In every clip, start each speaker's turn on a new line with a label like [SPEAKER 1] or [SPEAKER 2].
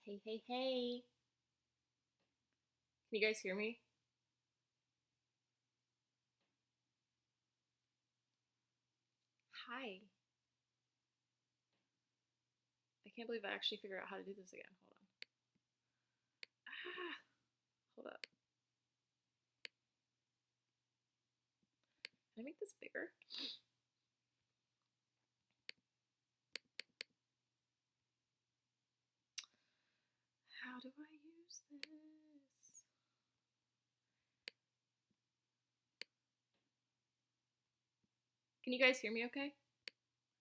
[SPEAKER 1] Hey, hey, hey. Can you guys hear me? Hi. I can't believe I actually figured out how to do this again. Hold on. Ah, hold up. Can I make this bigger? How do I use this? Can you guys hear me okay?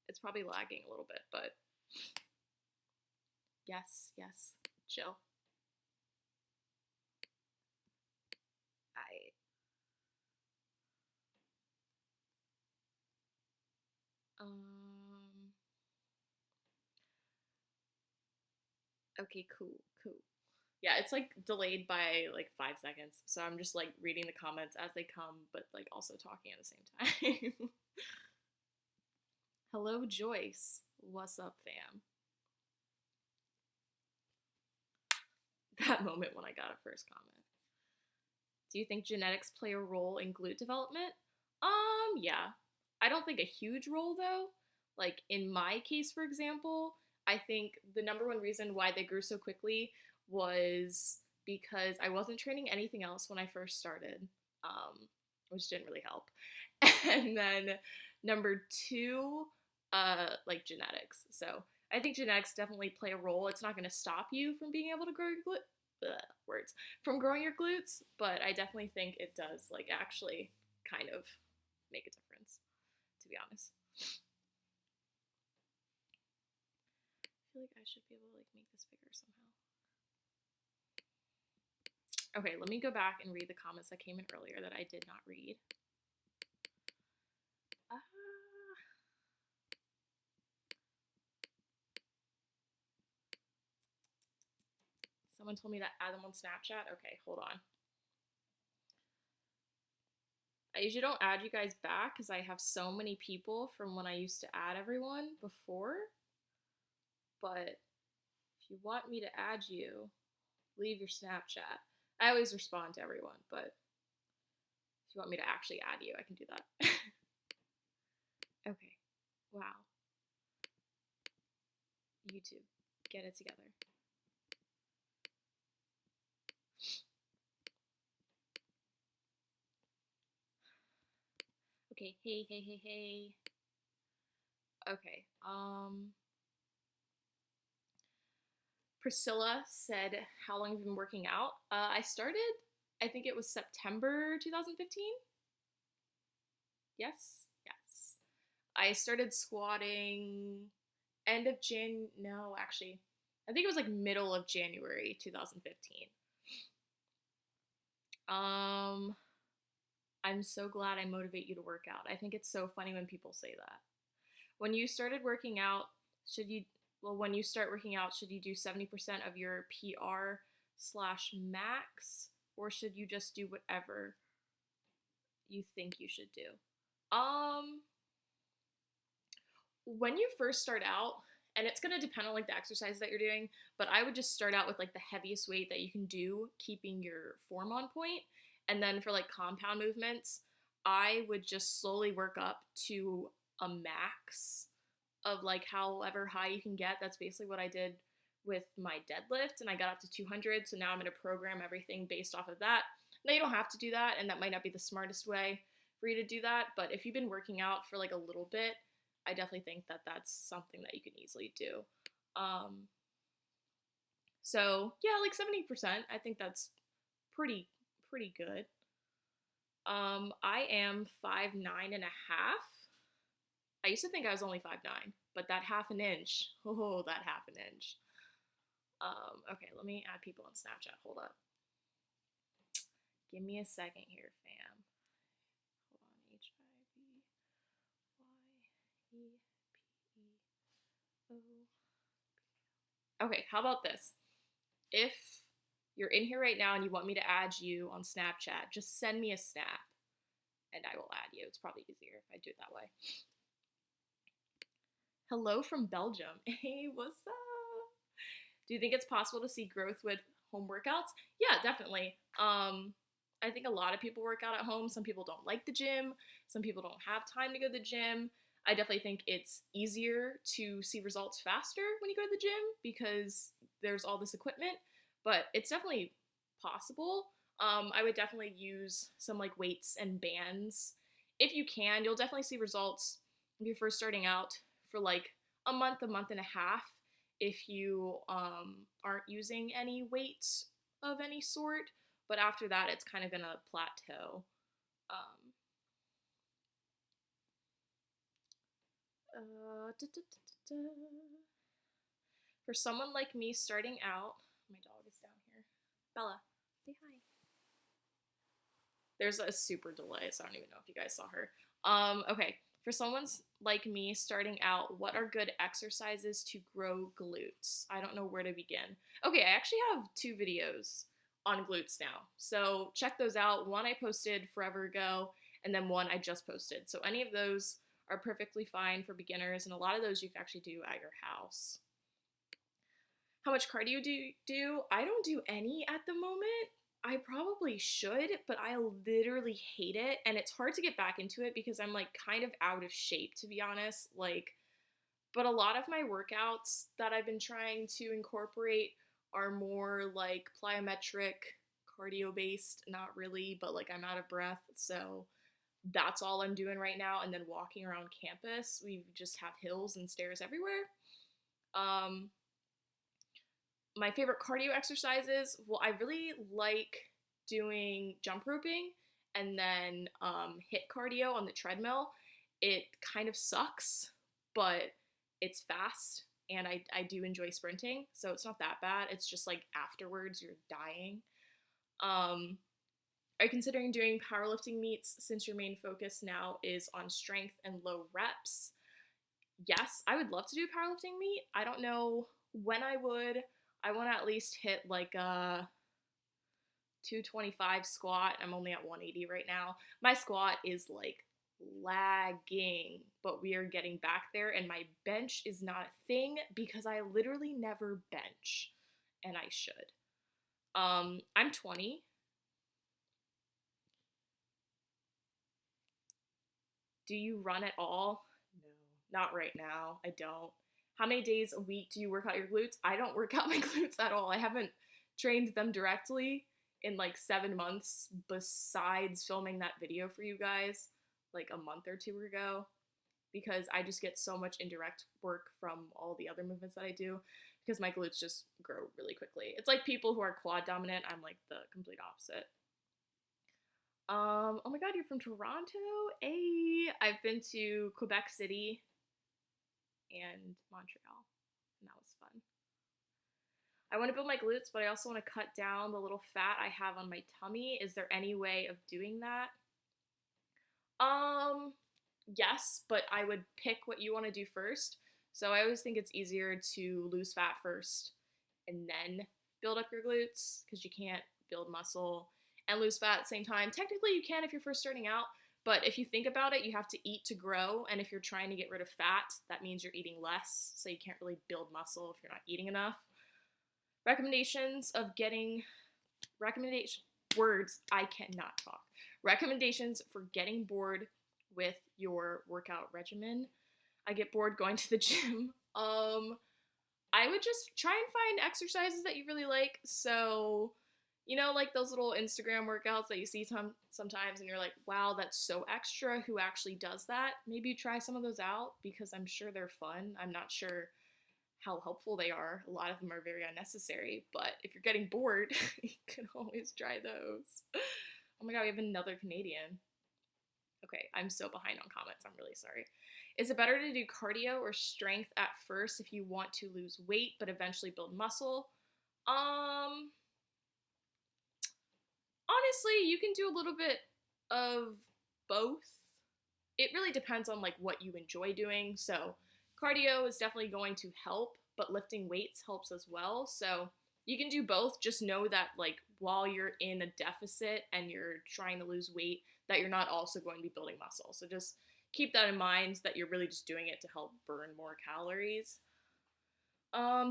[SPEAKER 1] It's probably lagging a little bit, but yes, yes, chill. I okay, cool, cool. Yeah, it's like delayed by like 5 seconds, so I'm just like reading the comments as they come, but like also talking at the same time. Hello, Joyce. What's up, fam? That moment when I got a first comment. Do you think genetics play a role in glute development? Yeah. I don't think a huge role though. Like in my case, for example, I think the number one reason why they grew so quickly was because I wasn't training anything else when I first started, which didn't really help. And then number two, like genetics. So I think genetics definitely play a role. It's not going to stop you from being able to grow your words from growing your glutes, but I definitely think it does like actually kind of make a difference, to be honest. I feel like I should be able to like make this bigger somehow. Okay, let me go back and read the comments that came in earlier that I did not read. Someone told me to add them on Snapchat. Okay, hold on. I usually don't add you guys back because I have so many people from when I used to add everyone before. But if you want me to add you, leave your Snapchat. I always respond to everyone, but if you want me to actually add you, I can do that. Okay. Wow. YouTube, get it together. Okay, hey, hey, hey, hey. Okay, Priscilla said, how long have you been working out? I started, I think it was September 2015. Yes, yes. I started squatting end of no, actually, I think it was like middle of January 2015. Um, I'm so glad I motivate you to work out. I think it's so funny when people say that. When you started working out, should you, well, when you start working out, should you do 70% of your PR slash max, or should you just do whatever you think you should do? Um, when you first start out, and it's gonna depend on like the exercise that you're doing, but I would just start out with like the heaviest weight that you can do, keeping your form on point. And then for like compound movements, I would just slowly work up to a max of like however high you can get. That's basically what I did with my deadlift, and I got up to 200. So now I'm going to program everything based off of that. Now you don't have to do that, and that might not be the smartest way for you to do that. But if you've been working out for like a little bit, I definitely think that that's something that you can easily do. So yeah, like 70%. I think that's pretty good. I am 5'9.5". I used to think I was only 5'9", but that half an inch, oh, that half an inch. Okay, let me add people on Snapchat. Hold up. Give me a second here, fam. Hold on, HIVYYEPEO. Okay, how about this? If you're in here right now and you want me to add you on Snapchat, just send me a snap. and I will add you. It's probably easier if I do it that way. Hello from Belgium. Hey, what's up? Do you think it's possible to see growth with home workouts? Yeah, definitely. I think a lot of people work out at home. Some people don't like the gym. Some people don't have time to go to the gym. I definitely think it's easier to see results faster when you go to the gym because there's all this equipment, but it's definitely possible. I would definitely use some like weights and bands. If you can, you'll definitely see results if you're first starting out for like a month and a half if you aren't using any weights of any sort. But after that, it's kind of gonna plateau. Um, da, da, da, For someone like me starting out, my dog is down here. Bella, say hi. There's a super delay, so I don't even know if you guys saw her. Okay. For someone like me starting out, what are good exercises to grow glutes? I don't know where to begin. Okay, I actually have 2 videos on glutes now. So check those out. One I posted forever ago, and then one I just posted. So any of those are perfectly fine for beginners, and a lot of those you can actually do at your house. How much cardio do you do? I don't do any at the moment. I probably should, but I literally hate it, and it's hard to get back into it because I'm like kind of out of shape, to be honest. But a lot of my workouts that I've been trying to incorporate are more like plyometric, cardio based, not really, but like I'm out of breath, so that's all I'm doing right now. And then walking around campus, we just have hills and stairs everywhere. Um, my favorite cardio exercises, well, I really like doing jump roping and then HIIT cardio on the treadmill. It kind of sucks, but it's fast, and I do enjoy sprinting, so it's not that bad. It's just like afterwards you're dying. Are you considering doing powerlifting meets since your main focus now is on strength and low reps? Yes, I would love to do a powerlifting meet. I don't know when I would. I want to at least hit like a 225 squat. I'm only at 180 right now. My squat is like lagging, but we are getting back there, and my bench is not a thing because I literally never bench, and I should. I'm 20. Do you run at all? No, not right now. I don't. How many days a week do you work out your glutes? I don't work out my glutes at all. I haven't trained them directly in like 7 months besides filming that video for you guys like a month or 2 ago, because I just get so much indirect work from all the other movements that I do because my glutes just grow really quickly. It's like people who are quad dominant. I'm like the complete opposite. Oh my god, you're from Toronto? Hey, I've been to Quebec City and Montreal, and that was fun. I want to build my glutes, but I also want to cut down the little fat I have on my tummy. Is there any way of doing that? Yes, but I would pick what you want to do first. So I always think it's easier to lose fat first and then build up your glutes, because you can't build muscle and lose fat at the same time. Technically you can if you're first starting out, but if you think about it, you have to eat to grow, and if you're trying to get rid of fat, that means you're eating less, so you can't really build muscle if you're not eating enough. Recommendations words, I cannot talk. Recommendations for getting bored with your workout regimen. I get bored going to the gym. I would just try and find exercises that you really like. So, you know, like those little Instagram workouts that you see sometimes and you're like, wow, that's so extra. Who actually does that? Maybe try some of those out because I'm sure they're fun. I'm not sure how helpful they are. A lot of them are very unnecessary, but if you're getting bored, you can always try those. Oh my god, we have another Canadian. Okay, I'm so behind on comments. I'm really sorry. Is it better to do cardio or strength at first if you want to lose weight but eventually build muscle? Honestly, you can do a little bit of both. It really depends on like what you enjoy doing. So cardio is definitely going to help, but lifting weights helps as well. So you can do both. Just know that like while you're in a deficit and you're trying to lose weight, that you're not also going to be building muscle. So just keep that in mind, that you're really just doing it to help burn more calories.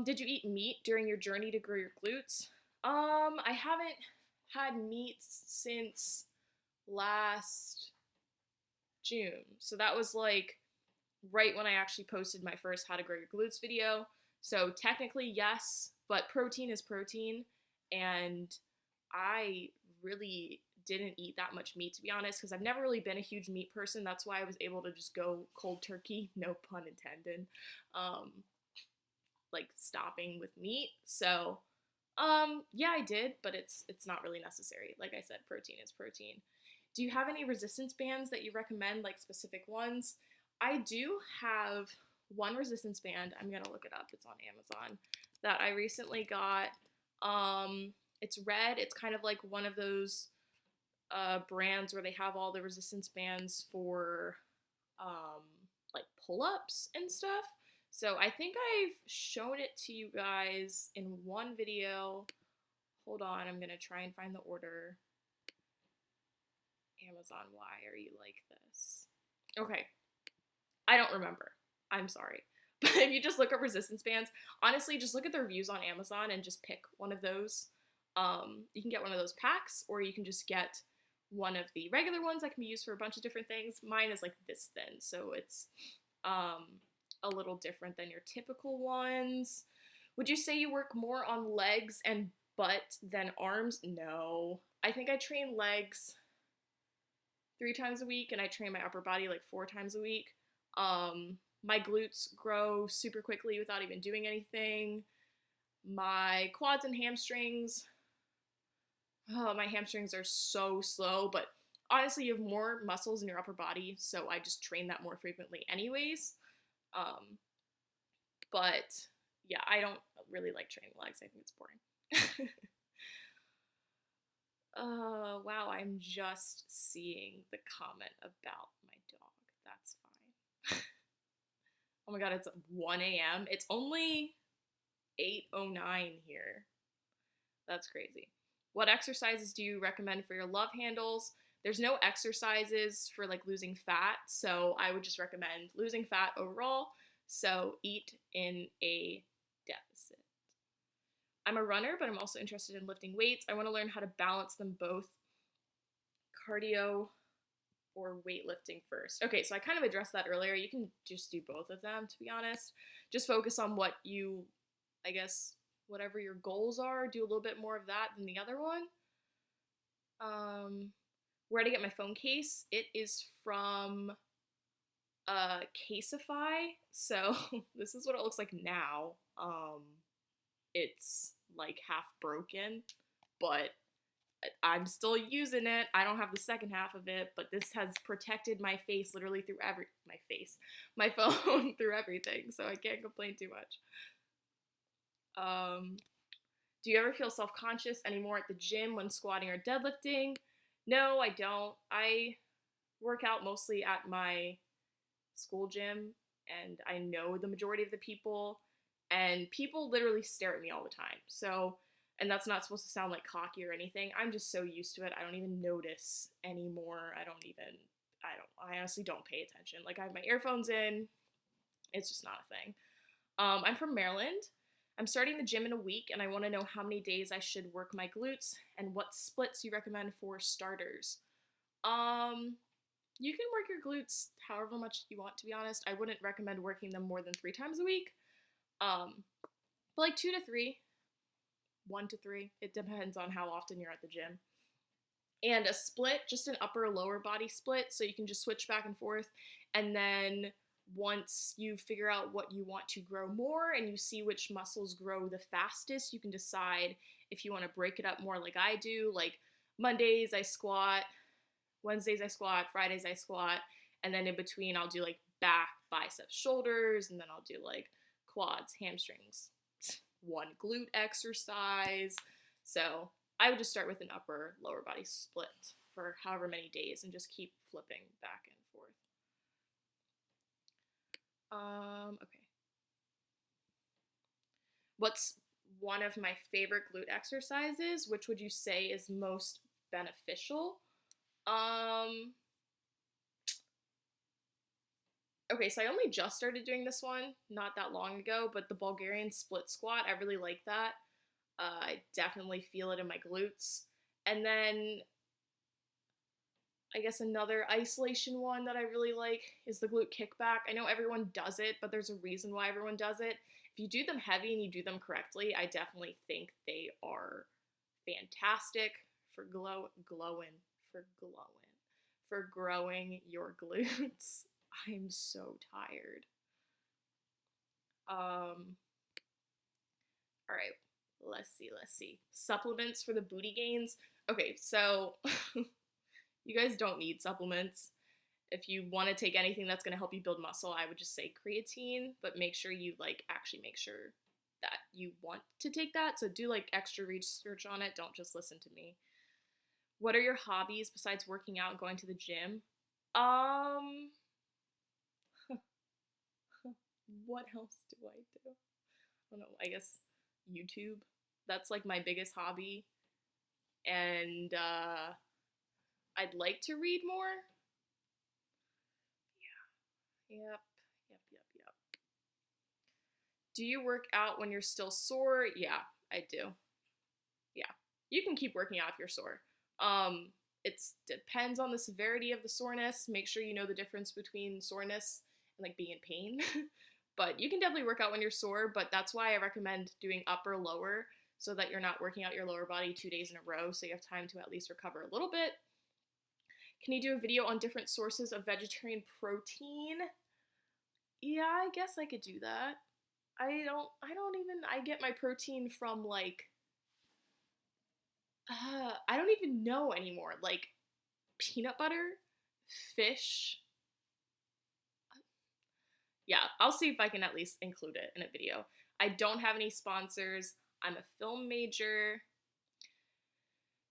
[SPEAKER 1] Did you eat meat during your journey to grow your glutes? I haven't had meat since last June. So that was like right when I actually posted my first How to Grow Your Glutes video. So technically, yes, but protein is protein. And I really didn't eat that much meat, to be honest, because I've never really been a huge meat person. That's why I was able to just go cold turkey, no pun intended, like stopping with meat. So, yeah, I did, but it's not really necessary. Like I said, protein is protein. Do you have any resistance bands that you recommend, like specific ones? I do have one resistance band. I'm gonna look it up. It's on Amazon that I recently got. It's red. It's kind of like one of those brands where they have all the resistance bands for like pull-ups and stuff. So I think I've shown it to you guys in one video. Hold on, I'm gonna try and find the order. Amazon, why are you like this? Okay, I don't remember. I'm sorry. But if you just look up resistance bands, honestly, just look at the reviews on Amazon and just pick one of those. You can get one of those packs, or you can just get one of the regular ones that can be used for a bunch of different things. Mine is like this thin, so it's a little different than your typical ones. Would you say you work more on legs and butt than arms? No. I think I train legs 3 times a week, and I train my upper body like 4 times a week. My glutes grow super quickly without even doing anything. My quads and hamstrings, my hamstrings are so slow, but honestly, you have more muscles in your upper body, so I just train that more frequently anyways. But yeah, I don't really like training legs. I think it's boring. Wow, I'm just seeing the comment about my dog. That's fine. Oh my god, it's 1 a.m. It's only 8:09 here. That's crazy. What exercises do you recommend for your love handles? There's no exercises for like losing fat, so I would just recommend losing fat overall. So eat in a deficit. I'm a runner, but I'm also interested in lifting weights. I want to learn how to balance them both, cardio or weightlifting first. Okay, so I kind of addressed that earlier. You can just do both of them, to be honest. Just focus on what you, I guess, whatever your goals are. Do a little bit more of that than the other one. Where to get my phone case? It is from Caseify. So this is what it looks like now. It's like half broken, but I'm still using it. I don't have the second half of it, but this has protected my face literally through my phone through everything, so I can't complain too much. Do you ever feel self-conscious anymore at the gym when squatting or deadlifting? No, I don't. I work out mostly at my school gym, and I know the majority of the people, and people literally stare at me all the time. So, and that's not supposed to sound like cocky or anything. I'm just so used to it. I don't even notice anymore. I honestly don't pay attention. Like, I have my earphones in. It's just not a thing. I'm from Maryland. I'm starting the gym in a week, and I want to know how many days I should work my glutes and what splits you recommend for starters. You can work your glutes however much you want, to be honest. I wouldn't recommend working them more than 3 times a week. But like 2 to 3, 1 to 3. It depends on how often you're at the gym. And a split, just an upper lower body split, so you can just switch back and forth. And then once you figure out what you want to grow more and you see which muscles grow the fastest, you can decide if you want to break it up more like I do. Like Mondays I squat, Wednesdays I squat, Fridays I squat, and then in between I'll do like back, biceps, shoulders, and then I'll do like quads, hamstrings, one glute exercise. So I would just start with an upper lower body split for however many days and just keep flipping back and forth. Okay. What's one of my favorite glute exercises? Which would you say is most beneficial? Um, okay, so I only just started doing this one not that long ago, but the Bulgarian split squat, I really like that. I definitely feel it in my glutes. And then I guess another isolation one that I really like is the glute kickback. I know everyone does it, but there's a reason why everyone does it. If you do them heavy and you do them correctly, I definitely think they are fantastic for for growing your glutes. I'm so tired. All right, let's see. Supplements for the booty gains. Okay, so you guys don't need supplements. If you want to take anything that's going to help you build muscle, I would just say creatine, but make sure you actually make sure that you want to take that. So do extra research on it. Don't just listen to me. What are your hobbies besides working out and going to the gym? Um, what else do I do? I don't know. I guess YouTube. That's like my biggest hobby. And I'd like to read more. Yeah. Yep. Do you work out when you're still sore? Yeah, I do. Yeah. You can keep working out if you're sore. It depends on the severity of the soreness. Make sure you know the difference between soreness and being in pain. But you can definitely work out when you're sore, but that's why I recommend doing upper lower so that you're not working out your lower body 2 days in a row, so you have time to at least recover a little bit. Can you do a video on different sources of vegetarian protein? Yeah, I guess I could do that. I get my protein from I don't even know anymore. Peanut butter, fish. Yeah, I'll see if I can at least include it in a video. I don't have any sponsors. I'm a film major.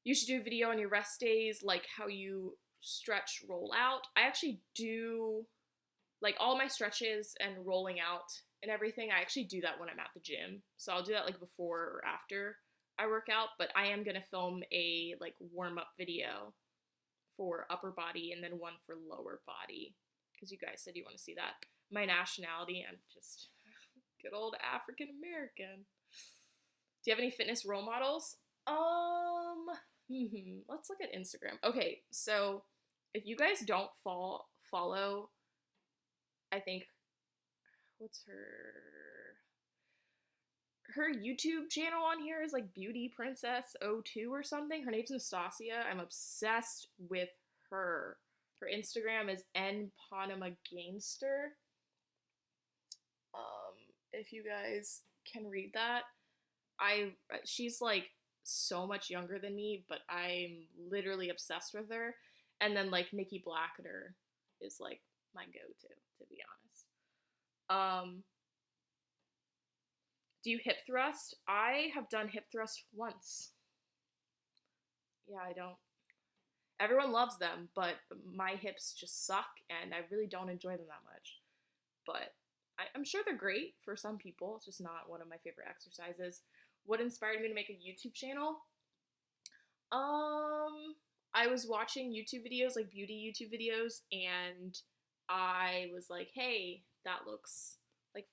[SPEAKER 1] You should do a video on your rest days, like how you stretch, roll out. I actually do all my stretches and rolling out and everything. I actually do that when I'm at the gym. So I'll do that before or after I work out, but I am going to film a warm up video for upper body and then one for lower body because you guys said you want to see that. My nationality, I'm just good old African American. Do you have any fitness role models? Let's look at Instagram. Okay, so if you guys don't follow, I think what's her YouTube channel on here is Beauty Princess 02 or something. Her name's Nastasia. I'm obsessed with her. Her Instagram is npanamagainster. If you guys can read that, she's so much younger than me, but I'm literally obsessed with her. And then Nikki Blackner is my go-to be honest. Do you hip thrust? I have done hip thrust once. Yeah, I don't. Everyone loves them, but my hips just suck, and I really don't enjoy them that much. But I'm sure they're great for some people. It's just not one of my favorite exercises. What inspired me to make a YouTube channel? I was watching YouTube videos, beauty YouTube videos, and I was like, hey, that looks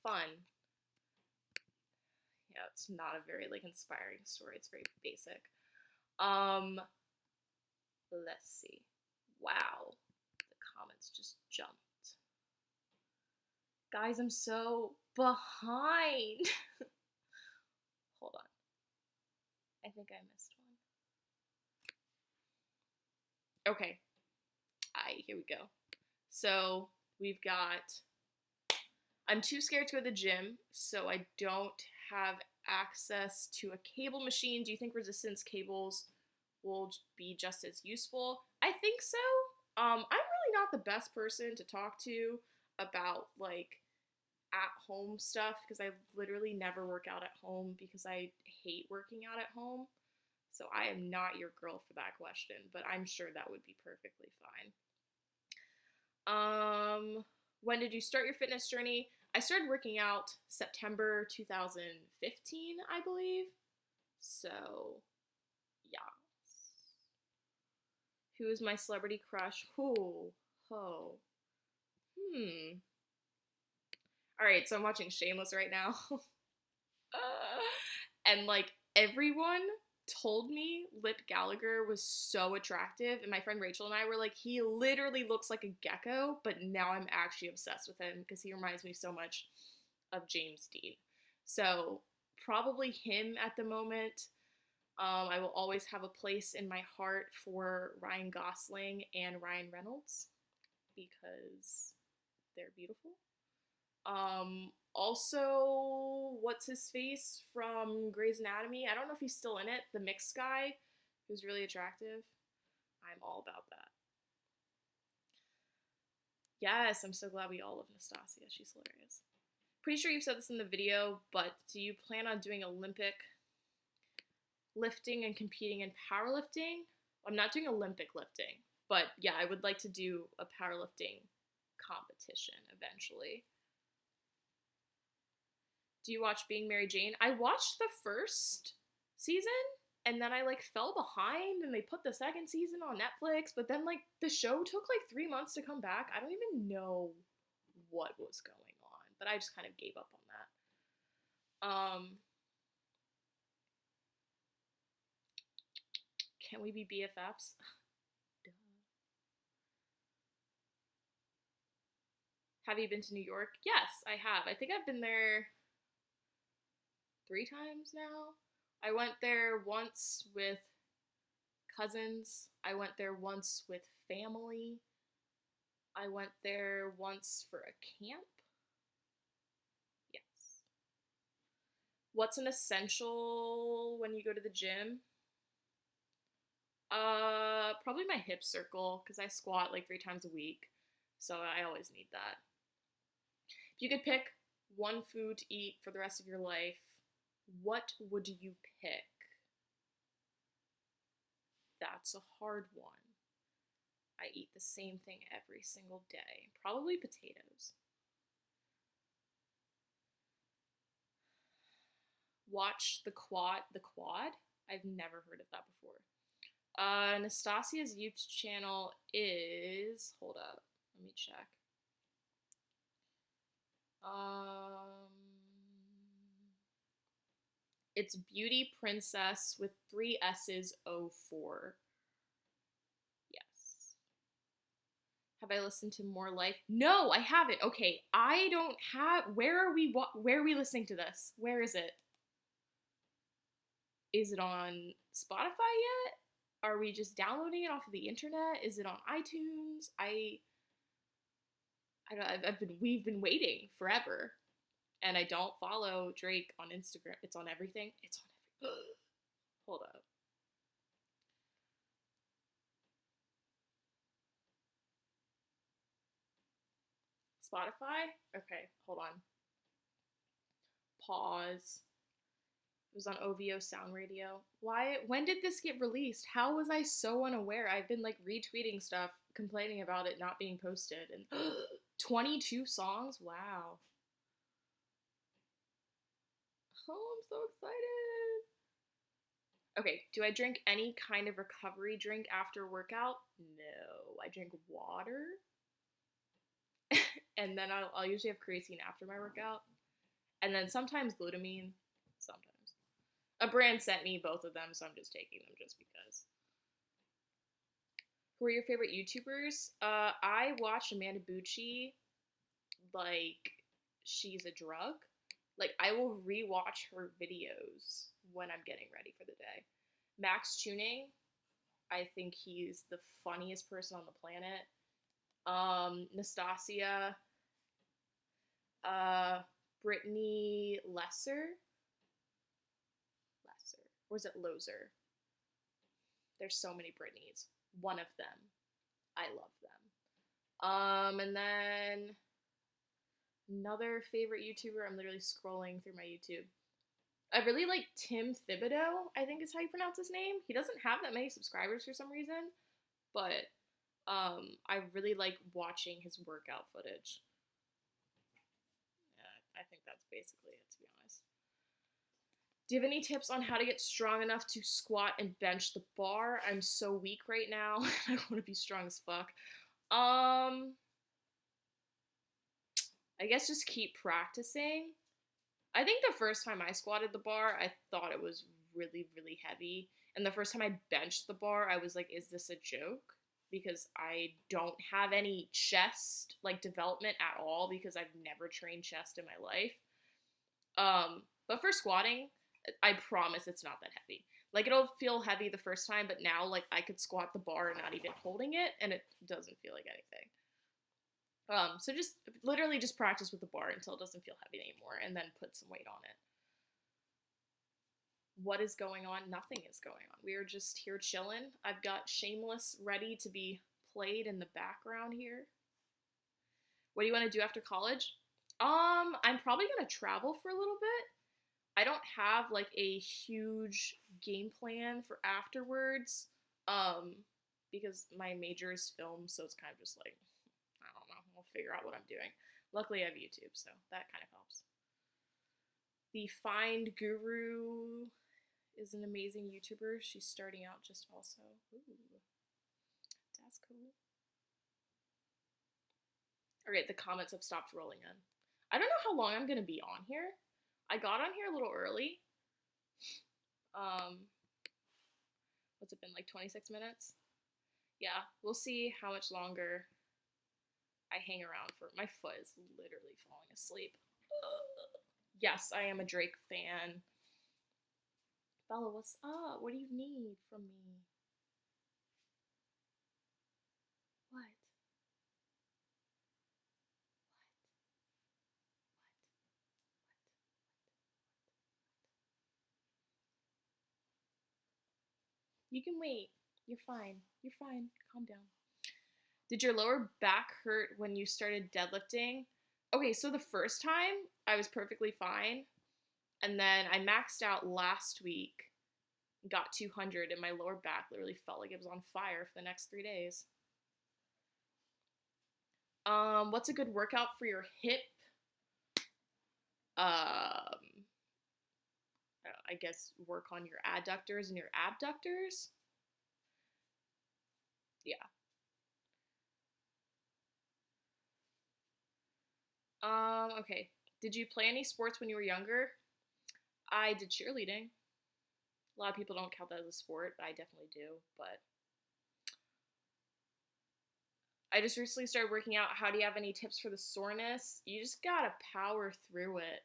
[SPEAKER 1] fun. Yeah, it's not a very inspiring story. It's very basic. Let's see. Wow, the comments just jumped. Guys, I'm so behind. Hold on. I think I missed one. Okay. Here we go. So we've got, I'm too scared to go to the gym, so I don't have access to a cable machine. Do you think resistance cables will be just as useful? I think so. I'm really not the best person to talk to about at home stuff because I literally never work out at home because I hate working out at home. So I am not your girl for that question, but I'm sure that would be perfectly fine. When did you start your fitness journey? I started working out September 2015, I believe. So, yeah. Who is my celebrity crush? Who? Ho. Alright, so I'm watching Shameless right now. And like everyone told me Lip Gallagher was so attractive, and my friend Rachel and I were like, he literally looks like a gecko, but now I'm actually obsessed with him because he reminds me so much of James Dean. So probably him at the moment. I will always have a place in my heart for Ryan Gosling and Ryan Reynolds because they're beautiful. Also, what's his face from Grey's Anatomy? I don't know if he's still in it. The mixed guy who's really attractive. I'm all about that. Yes, I'm so glad we all love Nastasia. She's hilarious. Pretty sure you've said this in the video, but do you plan on doing Olympic lifting and competing in powerlifting? I'm not doing Olympic lifting, but yeah, I would like to do a powerlifting competition eventually. Do you watch Being Mary Jane? I watched the first season and then I like fell behind and they put the second season on Netflix, but then like the show took like 3 months to come back. I don't even know what was going on, but I just kind of gave up on that. Can we be BFFs? Duh. Have you been to New York? Yes, I have. I think I've been there 3 times now. I went there once with cousins. I went there once with family. I went there once for a camp. Yes. What's an essential when you go to the gym? Probably my hip circle because I squat like 3 times a week. So I always need that. If you could pick one food to eat for the rest of your life, what would you pick? That's a hard one. I eat the same thing every single day. Probably potatoes. Watch the quad. The quad? I've never heard of that before. Nastasia's YouTube channel is. Hold up. Let me check. It's Beauty Princess with 3 S's 04. Yes. Have I listened to More Life? No, I haven't. Okay, I don't have. Where are we listening to this? Where is it? Is it on Spotify yet? Are we just downloading it off of the internet? Is it on iTunes? We've been waiting forever. And I don't follow Drake on Instagram. It's on everything. It's on everything. Hold up. Spotify? Okay, hold on. Pause. It was on OVO Sound Radio. When did this get released? How was I so unaware? I've been like retweeting stuff, complaining about it not being posted. And 22 songs? Wow. Oh, I'm so excited. Okay, do I drink any kind of recovery drink after workout? No. I drink water. And then I'll usually have creatine after my workout. And then sometimes glutamine. Sometimes. A brand sent me both of them, so I'm just taking them just because. Who are your favorite YouTubers? I watch Amanda Bucci like she's a drug. Like, I will rewatch her videos when I'm getting ready for the day. Max Tuning, I think he's the funniest person on the planet. Nastasia, Brittany Lesser, or is it Loser? There's so many Britneys. One of them. I love them. And then another favorite YouTuber, I'm literally scrolling through my YouTube. I really like Tim Thibodeau, I think is how you pronounce his name. He doesn't have that many subscribers for some reason, but I really like watching his workout footage. Yeah, I think that's basically it, to be honest. Do you have any tips on how to get strong enough to squat and bench the bar? I'm so weak right now. I want to be strong as fuck. I guess just keep practicing. I think the first time I squatted the bar, I thought it was really, really heavy. And the first time I benched the bar, I was like, is this a joke? Because I don't have any chest like development at all because I've never trained chest in my life. But for squatting, I promise it's not that heavy. Like it'll feel heavy the first time, but now like I could squat the bar not even holding it and it doesn't feel like anything. So just literally just practice with the bar until it doesn't feel heavy anymore and then put some weight on it. What is going on? Nothing is going on. We are just here chilling. I've got Shameless ready to be played in the background here. What do you want to do after college? I'm probably gonna travel for a little bit. I don't have like a huge game plan for afterwards. Because my major is film, so it's kind of just like I don't know. I'll figure out what I'm doing. Luckily, I have YouTube, so that kind of helps. The Find Guru is an amazing YouTuber. She's starting out just also. Ooh, that's cool. Okay, the comments have stopped rolling in. I don't know how long I'm gonna be on here. I got on here a little early. What's it been, like 26 minutes? Yeah, we'll see how much longer I hang around for. My foot is literally falling asleep. Yes, I am a Drake fan. Bella, what's up? What do you need from me? What? You can wait. You're fine. You're fine. Calm down. Did your lower back hurt when you started deadlifting? Okay, so the first time I was perfectly fine. And then I maxed out last week, got 200, and my lower back literally felt like it was on fire for the next 3 days. What's a good workout for your hip? I guess work on your adductors and your abductors. Yeah. Okay. Did you play any sports when you were younger? I did cheerleading. A lot of people don't count that as a sport. I definitely do, but I just recently started working out. How do you have any tips for the soreness? You just gotta power through it.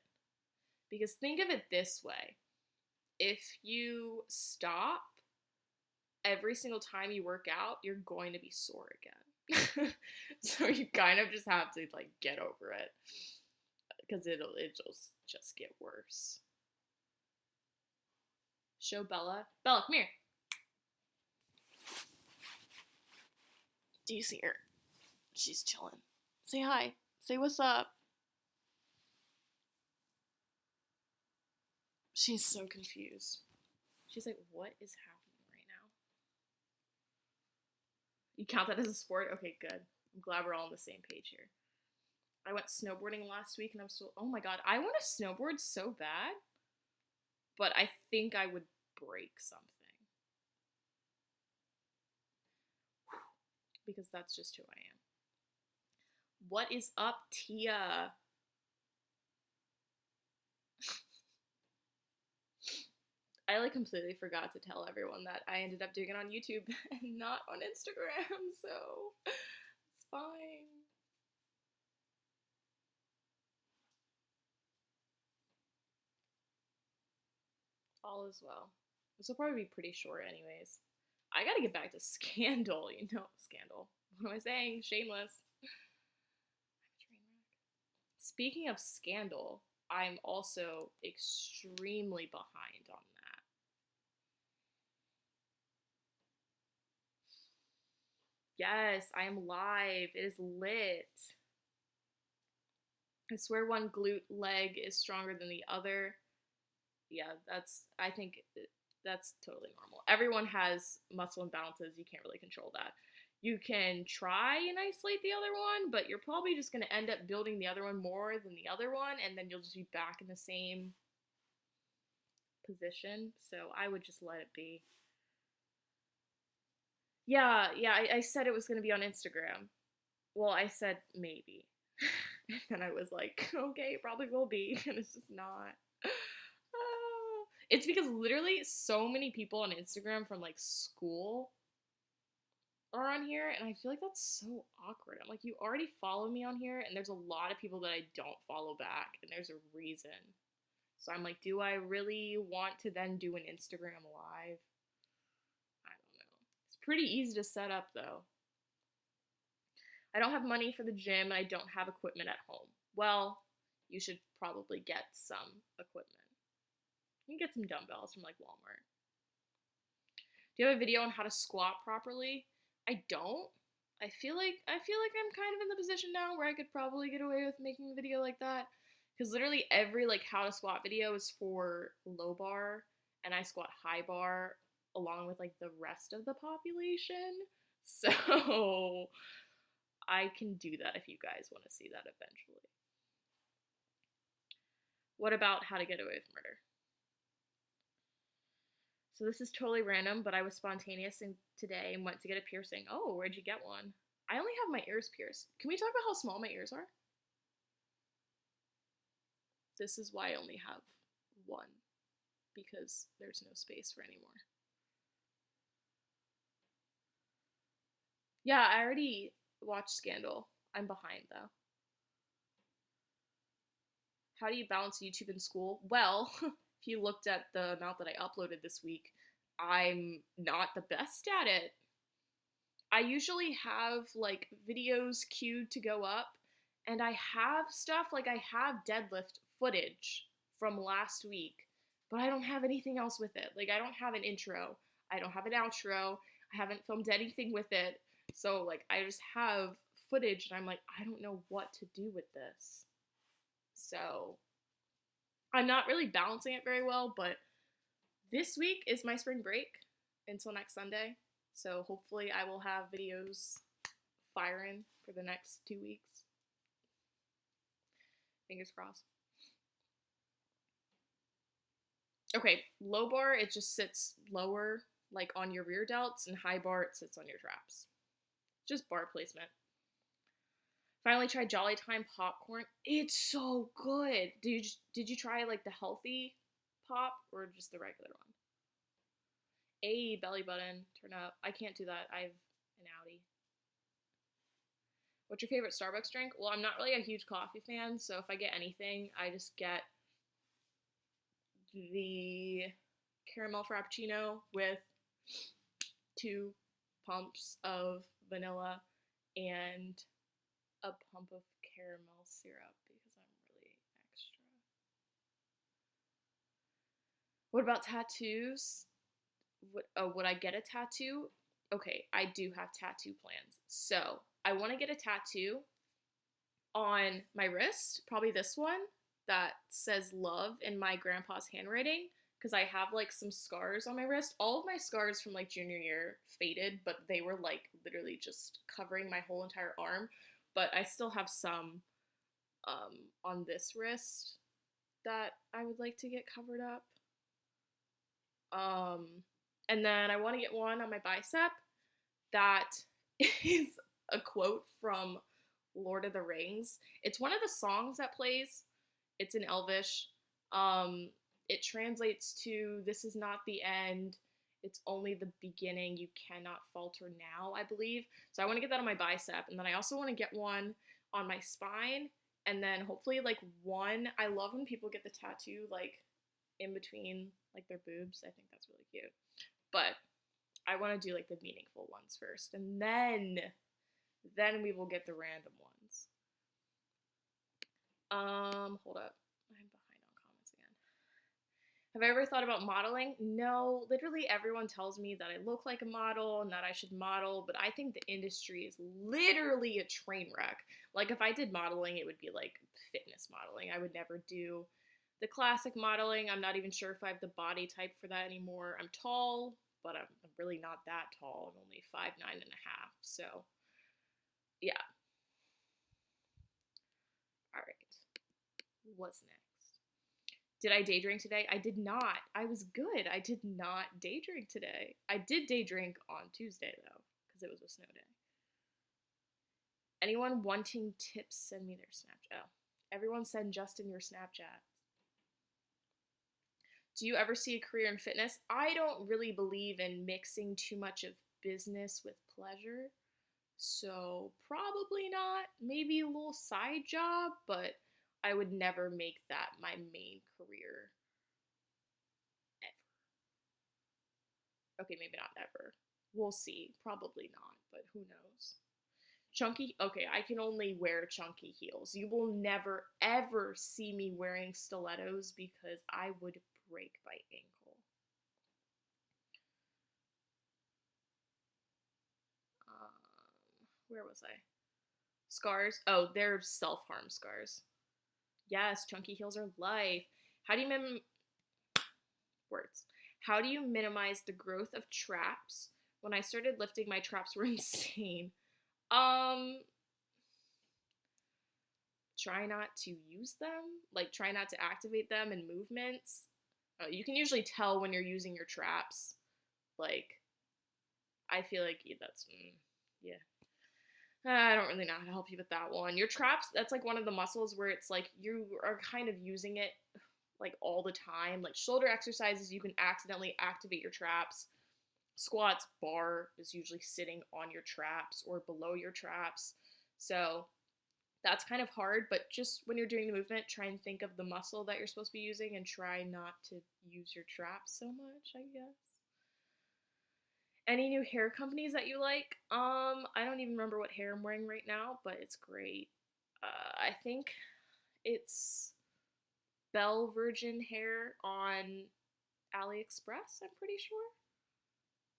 [SPEAKER 1] Because think of it this way. If you stop every single time you work out, you're going to be sore again. So you kind of just have to like get over it. Because it'll just get worse. Show Bella. Bella, come here. Do you see her? She's chilling. Say hi. Say what's up. She's so confused. She's like, what is happening right now? You count that as a sport? Okay, good. I'm glad we're all on the same page here. I went snowboarding last week and I'm so, oh my god, I want to snowboard so bad, but I think I would break something. Because that's just who I am. What is up, Tia? I like completely forgot to tell everyone that I ended up doing it on YouTube and not on Instagram, so it's fine. All is well. This will probably be pretty short anyways. I gotta get back to Scandal, you know, Scandal. What am I saying? Shameless. Speaking of Scandal, I'm also extremely behind on that. Yes, I am live. It is lit. I swear one glute leg is stronger than the other. Yeah, I think that's totally normal. Everyone has muscle imbalances. You can't really control that. You can try and isolate the other one, but you're probably just going to end up building the other one more than the other one, and then you'll just be back in the same position, so I would just let it be. Yeah, I said it was gonna be on Instagram. Well, I said maybe. And then I was like, okay, it probably will be, and it's just not. It's because literally so many people on Instagram from like school are on here, and I feel like that's so awkward. I'm like, you already follow me on here, and there's a lot of people that I don't follow back, and there's a reason. So I'm like, do I really want to then do an Instagram live? I don't know. It's pretty easy to set up though. I don't have money for the gym and I don't have equipment at home. Well, you should probably get some equipment. You can get some dumbbells from like Walmart. Do you have a video on how to squat properly? I don't. I feel like I'm kind of in the position now where I could probably get away with making a video like that. Because literally every like how to squat video is for low bar, and I squat high bar along with like the rest of the population. So I can do that if you guys want to see that eventually. What about how to get away with murder? So this is totally random, but I was spontaneous today and went to get a piercing. Oh, where'd you get one? I only have my ears pierced. Can we talk about how small my ears are? This is why I only have one, because there's no space for any more. Yeah, I already watched Scandal. I'm behind though. How do you balance YouTube and school? Well, if you looked at the amount that I uploaded this week, I'm not the best at it. I usually have like videos queued to go up, and I have stuff like I have deadlift footage from last week, but I don't have anything else with it. Like I don't have an intro, I don't have an outro, I haven't filmed anything with it. So like I just have footage and I'm like, I don't know what to do with this. So I'm not really balancing it very well, but this week is my spring break until next Sunday. So hopefully I will have videos firing for the next 2 weeks. Fingers crossed. Okay, low bar, it just sits lower, like on your rear delts, and high bar, it sits on your traps. Just bar placement. Finally tried Jolly Time popcorn. It's so good. Did you try like the healthy pop or just the regular one? A belly button, turn up. I can't do that. I have an Audi. What's your favorite Starbucks drink? Well, I'm not really a huge coffee fan, so if I get anything, I just get the caramel frappuccino with 2 pumps of vanilla and a pump of caramel syrup because I'm really extra. What about tattoos? Would I get a tattoo? Okay, I do have tattoo plans. So I want to get a tattoo on my wrist, probably this one that says love in my grandpa's handwriting, because I have like some scars on my wrist. All of my scars from like junior year faded, but they were like literally just covering my whole entire arm. But I still have some on this wrist that I would like to get covered up. And then I want to get one on my bicep that is a quote from Lord of the Rings. It's one of the songs that plays. It's in Elvish. It translates to "This is not the end. It's only the beginning. You cannot falter now," I believe. So I want to get that on my bicep, and then I also want to get one on my spine, and then hopefully like one. I love when people get the tattoo like in between like their boobs. I think that's really cute. But I want to do like the meaningful ones first, and then we will get the random ones. Hold up. I'm behind on comments again. Have I ever thought about modeling? No, literally everyone tells me that I look like a model and that I should model, but I think the industry is literally a train wreck. Like if I did modeling, it would be like fitness modeling. I would never do the classic modeling. I'm not even sure if I have the body type for that anymore. I'm tall, but I'm really not that tall. I'm only 5'9.5", so yeah. All right. What's next? Did I day drink today? I did not. I was good. I did not day drink today. I did day drink on Tuesday though, because it was a snow day. Anyone wanting tips, send me their Snapchat. Oh, everyone send Justin your Snapchat. Do you ever see a career in fitness? I don't really believe in mixing too much of business with pleasure. So probably not. Maybe a little side job, but I would never make that my main career ever. Okay, maybe not ever. We'll see. Probably not, but who knows? Chunky, okay, I can only wear chunky heels. You will never ever see me wearing stilettos because I would break my ankle. Where was I? Scars. Oh, they're self-harm scars. Yes, chunky heels are life. How do you words? How do you minimize the growth of traps? When I started lifting, my traps were insane. Try not to use them. Like, try not to activate them in movements. You can usually tell when you're using your traps. Like, I feel like that's, yeah. I don't really know how to help you with that one. Your traps, that's like one of the muscles where it's like you are kind of using it like all the time. Like shoulder exercises, you can accidentally activate your traps. Squats, bar is usually sitting on your traps or below your traps. So that's kind of hard, but just when you're doing the movement, try and think of the muscle that you're supposed to be using and try not to use your traps so much, I guess. Any new hair companies that you like? I don't even remember what hair I'm wearing right now, but it's great. I think it's Bell Virgin hair on AliExpress, I'm pretty sure.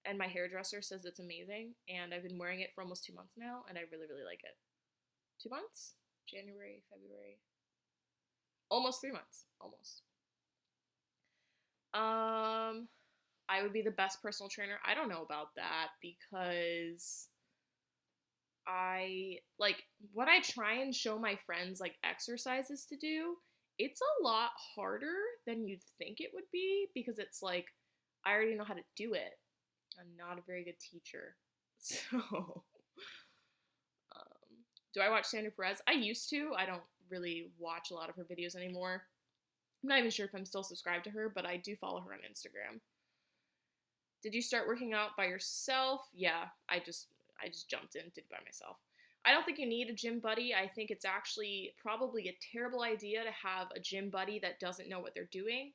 [SPEAKER 1] And my hairdresser says it's amazing, and I've been wearing it for almost 2 months now, and I really, really like it. 2 months? January, February. Almost 3 months. Almost. I would be the best personal trainer. I don't know about that because I like when I try and show my friends like exercises to do, it's a lot harder than you'd think it would be because it's like I already know how to do it. I'm not a very good teacher. So, do I watch Sandra Perez? I used to. I don't really watch a lot of her videos anymore. I'm not even sure if I'm still subscribed to her, but I do follow her on Instagram. Did you start working out by yourself? Yeah, I just jumped in, did it by myself. I don't think you need a gym buddy. I think it's actually probably a terrible idea to have a gym buddy that doesn't know what they're doing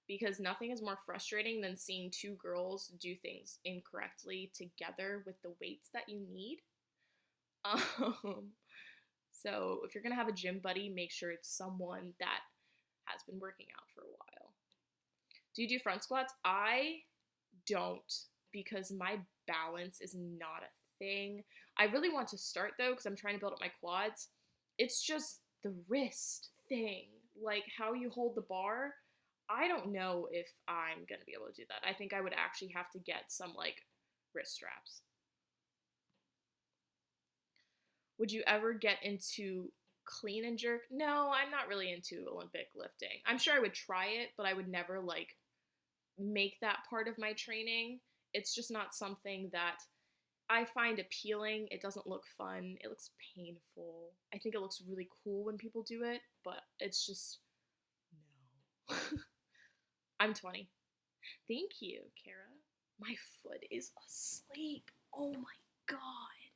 [SPEAKER 1] because nothing is more frustrating than seeing two girls do things incorrectly together with the weights that you need. So if you're gonna have a gym buddy, make sure it's someone that has been working out for a while. Do you do front squats? I don't because my balance is not a thing. I really want to start though because I'm trying to build up my quads. It's just the wrist thing, like how you hold the bar. I don't know if I'm gonna be able to do that. I think I would actually have to get some like wrist straps. Would you ever get into clean and jerk? No, I'm not really into Olympic lifting. I'm sure I would try it, but I would never like make that part of my training. It's just not something that I find appealing. It doesn't look fun. It looks painful. I think it looks really cool when people do it, but it's just no. I'm 20. Thank you, Kara. My foot is asleep. Oh my god.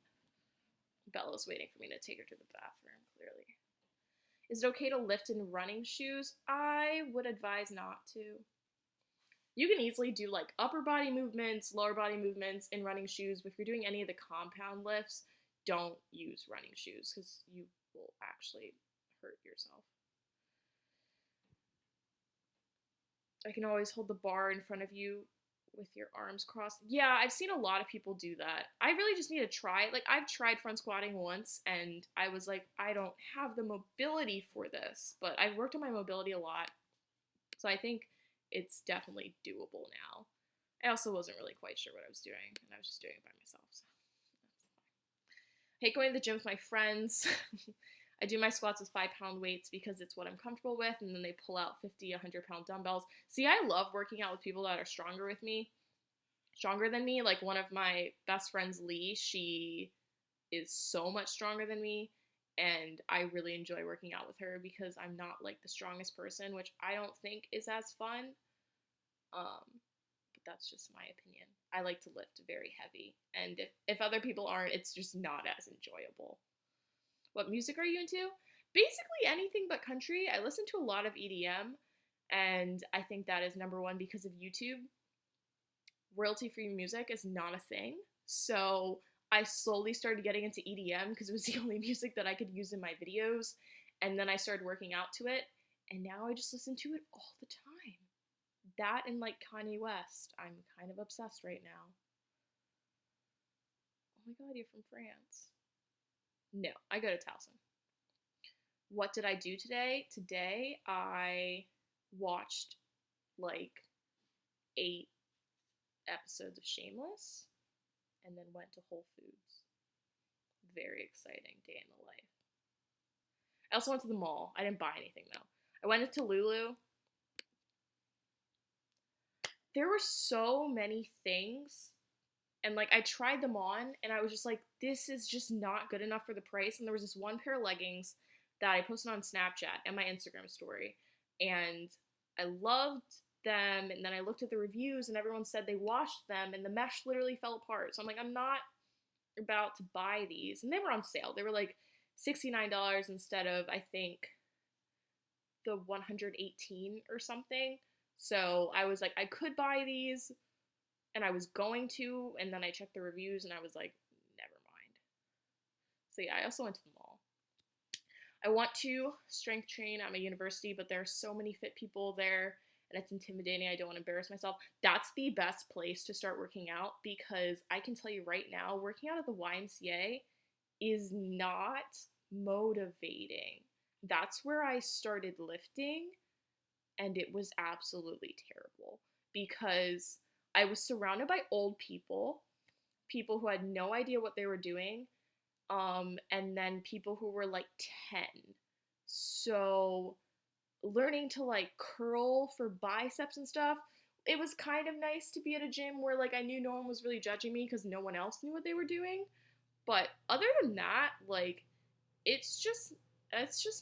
[SPEAKER 1] Bella's waiting for me to take her to the bathroom, clearly. Is it okay to lift in running shoes? I would advise not to. You can easily do like upper body movements, lower body movements in running shoes. But if you're doing any of the compound lifts, don't use running shoes because you will actually hurt yourself. I can always hold the bar in front of you with your arms crossed. Yeah, I've seen a lot of people do that. I really just need to try it. Like, I've tried front squatting once, and I was like, I don't have the mobility for this. But I've worked on my mobility a lot, so I think it's definitely doable now. I also wasn't really quite sure what I was doing, and I was just doing it by myself, so that's fine. I hate going to the gym with my friends. I do my squats with 5-pound weights because it's what I'm comfortable with, and then they pull out 50, 100-pound dumbbells. See, I love working out with people that are stronger than me. Like one of my best friends, Lee, she is so much stronger than me, and I really enjoy working out with her because I'm not like the strongest person, which I don't think is as fun. But that's just my opinion. I like to lift very heavy, and if other people aren't, it's just not as enjoyable. What music are you into? Basically anything but country. I listen to a lot of EDM, and I think that is number one because of YouTube. Royalty-free music is not a thing, so I slowly started getting into EDM because it was the only music that I could use in my videos, and then I started working out to it, and now I just listen to it all the time. That and like Kanye West. I'm kind of obsessed right now. Oh my god, you're from France. No, I go to Towson. What did I do today? Today I watched like 8 episodes of Shameless and then went to Whole Foods. Very exciting day in the life. I also went to the mall. I didn't buy anything though. I went into Lulu. There were so many things, and like I tried them on and I was just like, this is just not good enough for the price. And there was this one pair of leggings that I posted on Snapchat and my Instagram story, and I loved them, and then I looked at the reviews and everyone said they washed them and the mesh literally fell apart. So I'm like, I'm not about to buy these. And they were on sale. They were like $69 instead of, I think, the 118 or something. So I was like, I could buy these, and I was going to, and then I checked the reviews and I was like, never mind. So yeah, I also went to the mall. I want to strength train at my university, but there are so many fit people there and it's intimidating. I don't want to embarrass myself. That's the best place to start working out because I can tell you right now, working out at the YMCA is not motivating. That's where I started lifting, and it was absolutely terrible because I was surrounded by old people who had no idea what they were doing, and then people who were like 10. So learning to like curl for biceps and stuff, it was kind of nice to be at a gym where like I knew no one was really judging me because no one else knew what they were doing. But other than that, like it's just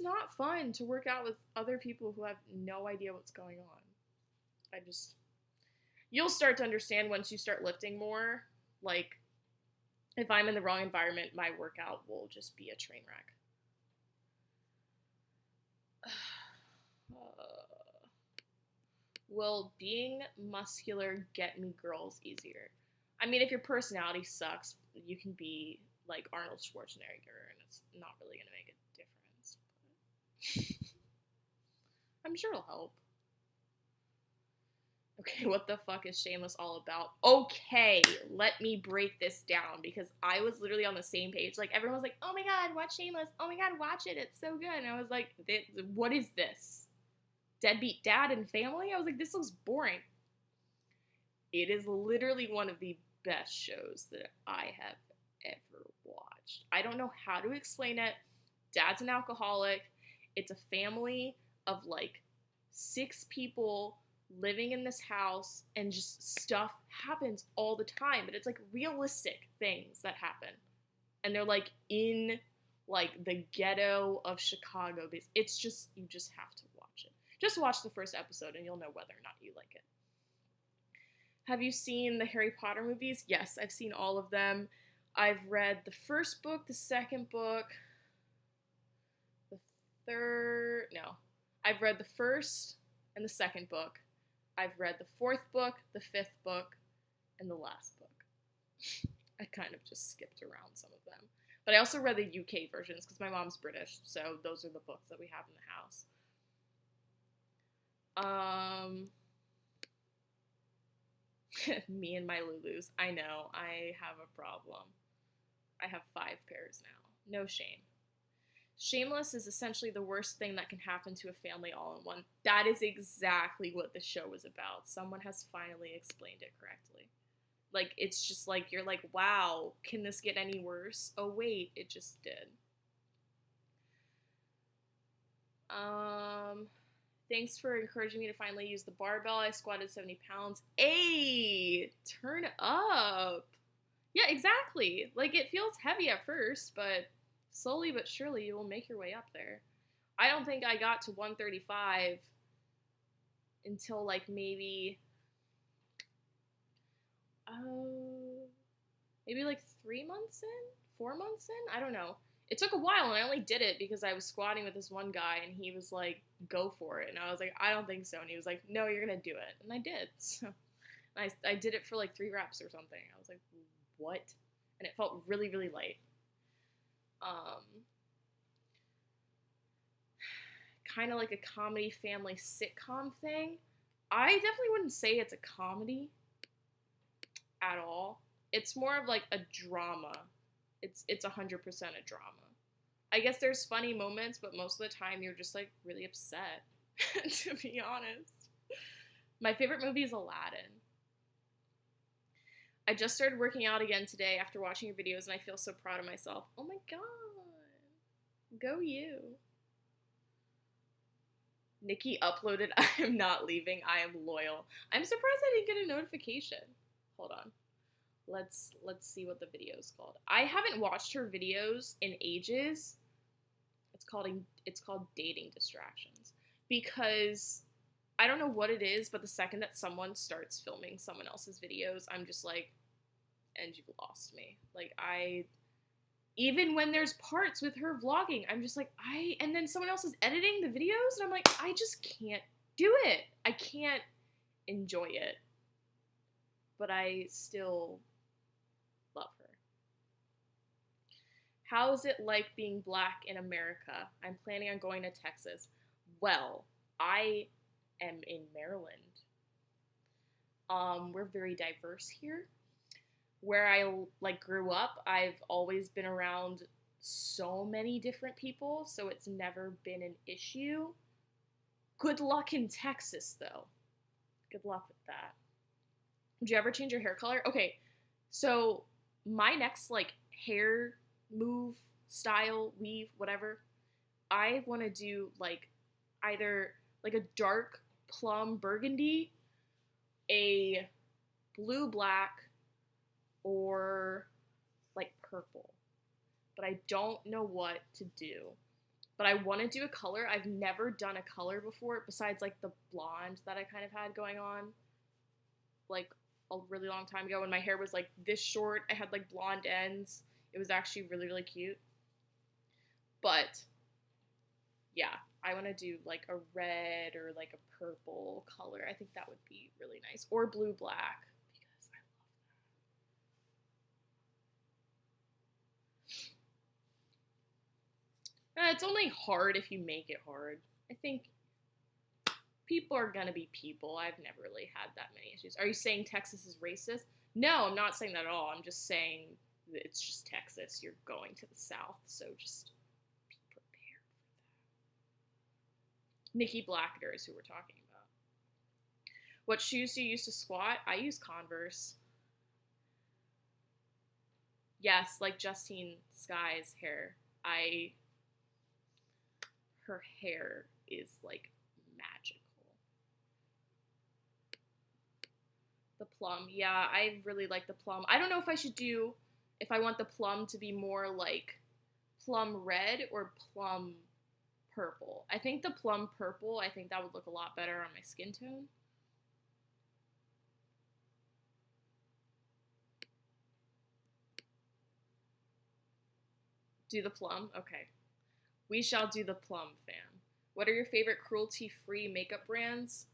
[SPEAKER 1] not fun to work out with other people who have no idea what's going on. You'll start to understand once you start lifting more. Like, if I'm in the wrong environment, my workout will just be a train wreck. Will being muscular get me girls easier? I mean, if your personality sucks, you can be like Arnold Schwarzenegger and it's not really going to make a difference. I'm sure it'll help. Okay, what the fuck is Shameless all about? Okay, let me break this down because I was literally on the same page. Like, everyone was like, oh my god, watch Shameless. Oh my god, watch it. It's so good. And I was like, what is this? Deadbeat dad and family? I was like, this looks boring. It is literally one of the best shows that I have ever watched. I don't know how to explain it. Dad's an alcoholic. It's a family of like 6 people living in this house, and just stuff happens all the time, but it's like realistic things that happen, and they're like in like the ghetto of Chicago. It's just, you just have to watch it. Just watch the first episode and you'll know whether or not you like it. Have you seen the Harry Potter movies? Yes, I've seen all of them. I've read the first book, the second book, the third, no. I've read the first and the second book. I've read the 4th book, the 5th book, and the last book. I kind of just skipped around some of them. But I also read the UK versions because my mom's British, so those are the books that we have in the house. Me and my Lulus. I know, I have a problem. I have 5 pairs now. No shame. Shameless is essentially the worst thing that can happen to a family all in one. That is exactly what the show was about. Someone has finally explained it correctly. Like, it's just like, you're like, wow, can this get any worse? Oh wait, it just did. Um, Thanks for encouraging me to finally use the barbell. I squatted 70 pounds. Hey, turn up. Yeah, exactly. Like, it feels heavy at first, but slowly but surely you will make your way up there. I don't think I got to 135 until like maybe, uh, maybe like 3 months in, 4 months in. I don't know. It took a while, and I only did it because I was squatting with this one guy, and he was like, "Go for it," and I was like, "I don't think so," and he was like, "No, you're gonna do it," and I did. So I did it for like 3 reps or something. I was like, "What?" And it felt really really light. Um, Kind of like a comedy family sitcom thing. I definitely wouldn't say it's a comedy at all. It's more of like a drama. It's 100% a drama. I guess there's funny moments, but most of the time you're just like really upset, to be honest. My favorite movie is Aladdin. I just started working out again today after watching your videos, and I feel so proud of myself. Oh my god. Go you. Nikki uploaded, I am not leaving, I am loyal. I'm surprised I didn't get a notification. Hold on. Let's see what the video is called. I haven't watched her videos in ages. It's called Dating Distractions, because I don't know what it is, but the second that someone starts filming someone else's videos, I'm just like, and you've lost me. Like, even when there's parts with her vlogging, I'm just like, and then someone else is editing the videos, and I'm like, I just can't do it. I can't enjoy it. But I still love her. How is it like being black in America? I'm planning on going to Texas. Well, I am in Maryland. We're very diverse here. Where I like grew up, I've always been around so many different people, so it's never been an issue. Good luck in Texas, though. Good luck with that. Would you ever change your hair color? Okay, so my next like hair move, style, weave, whatever, I want to do like either like a dark plum burgundy, a blue black, or like purple. But I don't know what to do. But I want to do a color. I've never done a color before besides like the blonde that I kind of had going on like a really long time ago when my hair was like this short. I had like blonde ends. It was actually really really cute. But yeah, I want to do like a red or like a purple color. I think that would be really nice. Or blue black because I love that. It's only hard if you make it hard. I think people are gonna be people. I've never really had that many issues. Are you saying Texas is racist? No, I'm not saying that at all. I'm just saying that it's just Texas. You're going to the South, so just be prepared for that. Nikki Blackner is who we're talking about. What shoes do you use to squat? I use Converse. Yes, like Justine Sky's hair. Her hair is like magical. The plum. Yeah, I really like the plum. I don't know if I want the plum to be more like plum red or plum purple. I think the plum purple, I think that would look a lot better on my skin tone. Do the plum? Okay. We shall do the plum, fam. What are your favorite cruelty-free makeup brands?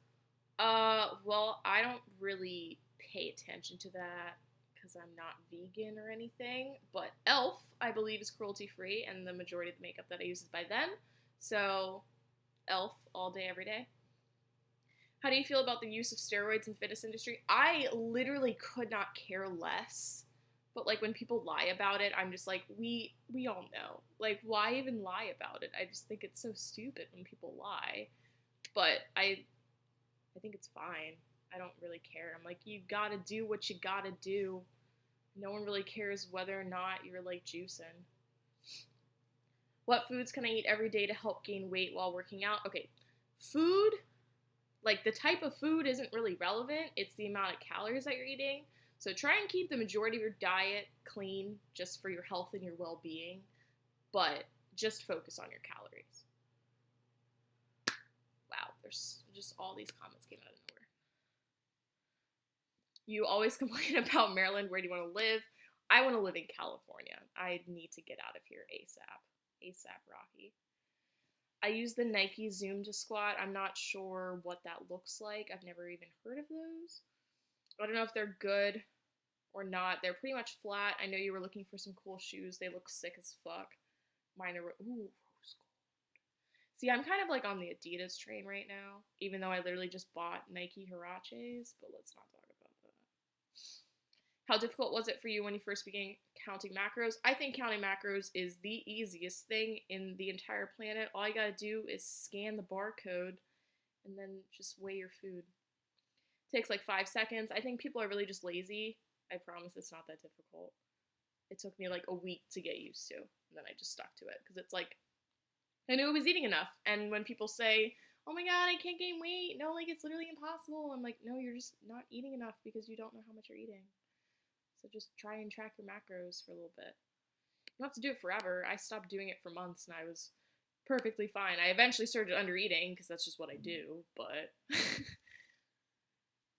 [SPEAKER 1] Well, I don't really pay attention to that because I'm not vegan or anything, but Elf, I believe, is cruelty-free, and the majority of the makeup that I use is by them. So, Elf all day, every day. How do you feel about the use of steroids in the fitness industry? I literally could not care less. But like when people lie about it, I'm just like, we all know. Like, why even lie about it? I just think it's so stupid when people lie. But I think it's fine. I don't really care. I'm like, you gotta do what you gotta do. No one really cares whether or not you're like juicing. What foods can I eat every day to help gain weight while working out? Okay, food, like the type of food isn't really relevant. It's the amount of calories that you're eating. So try and keep the majority of your diet clean just for your health and your well-being, but just focus on your calories. Wow, there's just all these comments came out of nowhere. You always complain about Maryland. Where do you want to live? I want to live in California. I need to get out of here ASAP. ASAP Rocky. I use the Nike Zoom to squat. I'm not sure what that looks like. I've never even heard of those. I don't know if they're good or not. They're pretty much flat. I know you were looking for some cool shoes. They look sick as fuck. Mine are, ooh, rose gold. See, I'm kind of like on the Adidas train right now, even though I literally just bought Nike Huaraches, but let's not talk about that. How difficult was it for you when you first began counting macros? I think counting macros is the easiest thing in the entire planet. All you gotta do is scan the barcode and then just weigh your food. It takes like 5 seconds. I think people are really just lazy. I promise it's not that difficult. It took me like a week to get used to, and then I just stuck to it because it's like, I knew I was eating enough. And when people say, oh my god, I can't gain weight, no, like it's literally impossible, I'm like, no, you're just not eating enough because you don't know how much you're eating. So just try and track your macros for a little bit. You don't have to do it forever. I stopped doing it for months and I was perfectly fine. I eventually started under eating because that's just what I do, but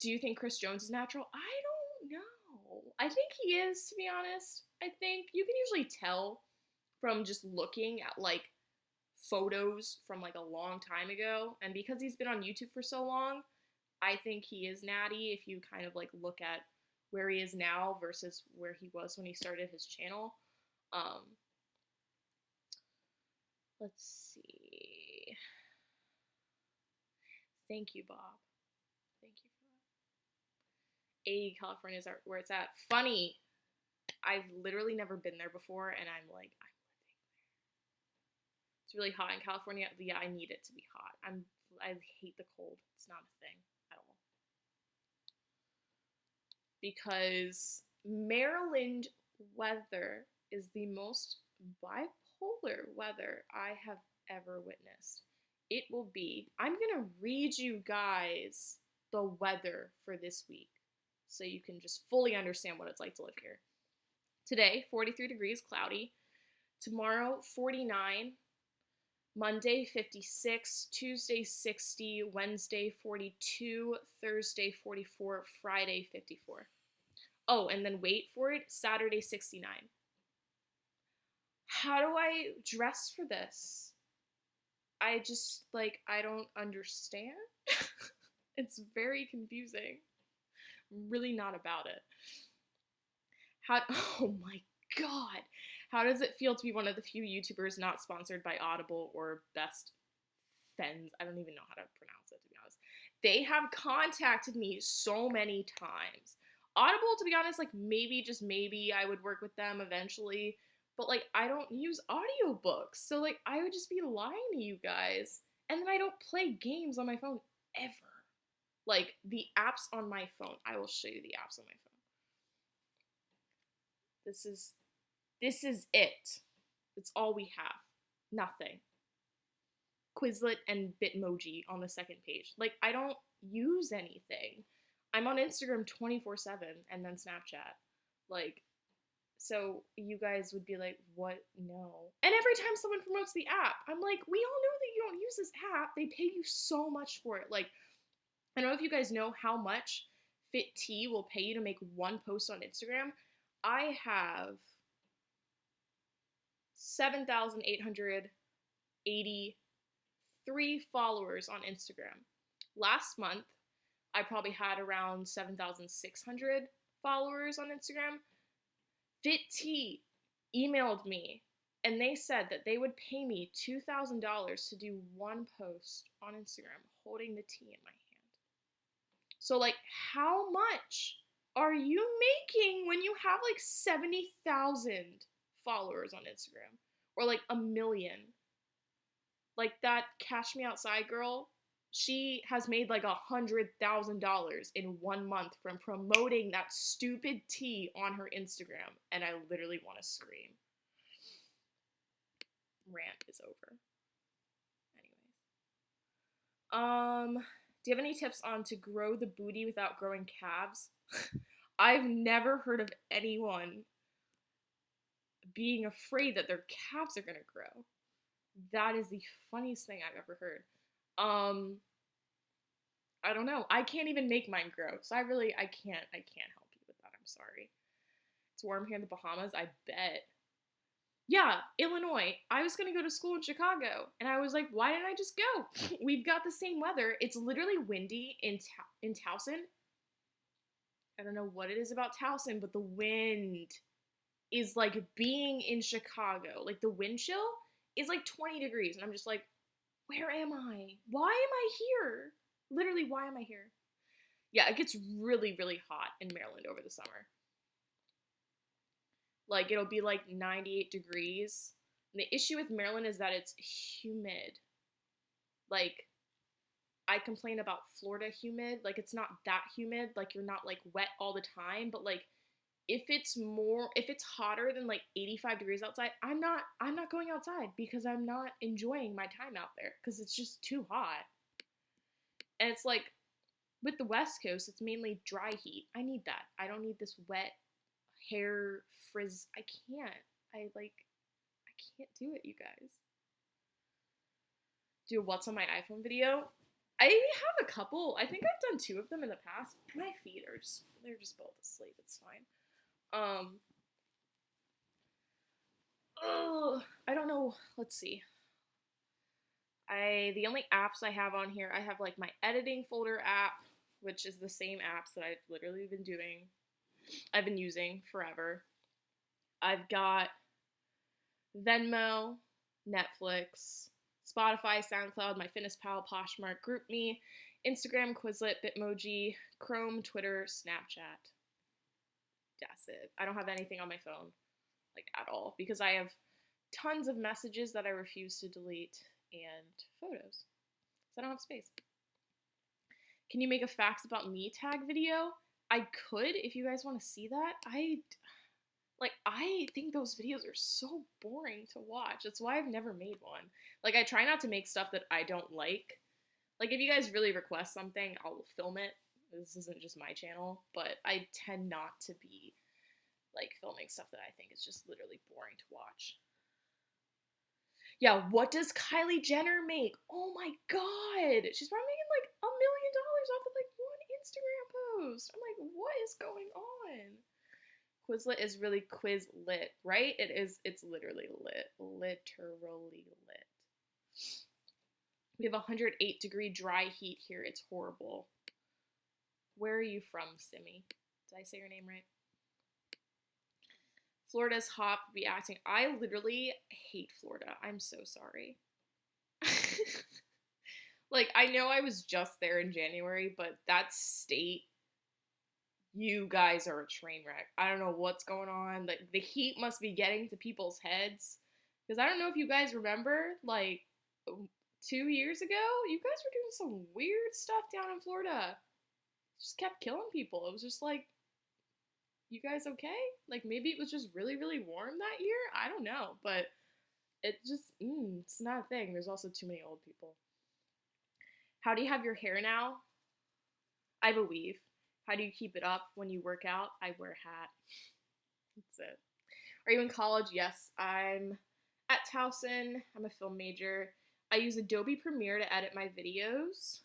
[SPEAKER 1] do you think Chris Jones is natural? I don't know. I think he is, to be honest. I think you can usually tell from just looking at like photos from like a long time ago, and because he's been on YouTube for so long, I think he is natty if you kind of like look at where he is now versus where he was when he started his channel. Let's see. Thank you, Bob. Thank you for that. California is where it's at. Funny. I've literally never been there before, and I'm like, I'm living there. It's really hot in California. Yeah, I need it to be hot. I hate the cold. It's not a thing at all. Because Maryland weather is the most bipolar weather I have ever witnessed. It will be, I'm going to read you guys the weather for this week so you can just fully understand what it's like to live here. Today, 43 degrees, cloudy. Tomorrow, 49. Monday, 56. Tuesday, 60. Wednesday, 42. Thursday, 44. Friday, 54. Oh, and then wait for it, Saturday, 69. How do I dress for this? I just, like, I don't understand. It's very confusing. I'm really not about it. Oh my god. How does it feel to be one of the few YouTubers not sponsored by Audible or Best Fens? I don't even know how to pronounce it, to be honest. They have contacted me so many times. Audible, to be honest, like maybe, just maybe I would work with them eventually, but like I don't use audiobooks, so like I would just be lying to you guys. And then I don't play games on my phone ever. Like the apps on my phone, I will show you the apps on my phone. This is it. It's all we have. Nothing. Quizlet and Bitmoji on the second page. Like, I don't use anything. I'm on Instagram 24/7 and then Snapchat. Like, so you guys would be like, what? No. And every time someone promotes the app, I'm like, we all know that you don't use this app. They pay you so much for it. Like, I don't know if you guys know how much Fit Tea will pay you to make one post on Instagram. I have 7,883 followers on Instagram. Last month, I probably had around 7,600 followers on Instagram. Fit Tea emailed me and they said that they would pay me $2,000 to do one post on Instagram holding the tea in my hand. So like, how much are you making when you have like 70,000 followers on Instagram? Or like 1 million? Like that Cash Me Outside girl, she has made like $100,000 in 1 month from promoting that stupid tea on her Instagram, and I literally want to scream. rant is over. Anyways. Do you have any tips on to grow the booty without growing calves? I've never heard of anyone being afraid that their calves are gonna grow. That is the funniest thing I've ever heard. I don't know. I can't even make mine grow, so I can't help you with that. I'm sorry. It's warm here in the Bahamas, I bet. Yeah, Illinois. I was gonna go to school in Chicago, and I was like, why didn't I just go? We've got the same weather. It's literally windy in Towson. I don't know what it is about Towson, but the wind is like being in Chicago. Like the wind chill is like 20 degrees, and I'm just like, where am I? Why am I here? Literally, why am I here? Yeah, it gets really, really hot in Maryland over the summer. Like, it'll be like 98 degrees. And the issue with Maryland is that it's humid. Like, I complain about Florida humid. Like, it's not that humid. Like, you're not, like, wet all the time. But, like, if it's hotter than, like, 85 degrees outside, I'm not going outside because I'm not enjoying my time out there because it's just too hot. And it's like, with the West Coast, it's mainly dry heat. I need that. I don't need this wet hair frizz. I can't do it, you guys. Do a what's on my iPhone video. I have a couple. I think I've done 2 of them in the past. My feet are they're just both asleep. It's fine. I don't know. Let's see. The only apps I have on here, I have like my editing folder app, which is the same apps that I've literally I've been using forever. I've got Venmo, Netflix, Spotify, SoundCloud, MyFitnessPal, Poshmark, GroupMe, Instagram, Quizlet, Bitmoji, Chrome, Twitter, Snapchat. That's it. I don't have anything on my phone, like at all, because I have tons of messages that I refuse to delete and photos. So I don't have space. Can you make a facts about me tag video? I could if you guys want to see that. I think those videos are so boring to watch. That's why I've never made one. Like, I try not to make stuff that I don't like. Like, if you guys really request something, I'll film it. This isn't just my channel, but I tend not to be, like, filming stuff that I think is just literally boring to watch. Yeah, what does Kylie Jenner make? Oh my god! She's probably making, like, $1 million off of, like, one Instagram post. I'm like, what is going on? Quizlet is really Quizlet, right? It is. It's literally lit. Literally lit. We have 108-degree dry heat here. It's horrible. Where are you from, Simi? Did I say your name right? Florida's hot. Be acting. I literally hate Florida. I'm so sorry. Like, I know I was just there in January, but that state, you guys are a train wreck. I don't know what's going on. Like, the heat must be getting to people's heads. Because I don't know if you guys remember, like, 2 years ago, you guys were doing some weird stuff down in Florida. Just kept killing people. It was just like, you guys okay? Like, maybe it was just really, really warm that year? I don't know. But it just, it's not a thing. There's also too many old people. How do you have your hair now? I have a weave. How do you keep it up when you work out? I wear a hat. That's it. Are you in college? Yes, I'm at Towson. I'm a film major. I use Adobe Premiere to edit my videos.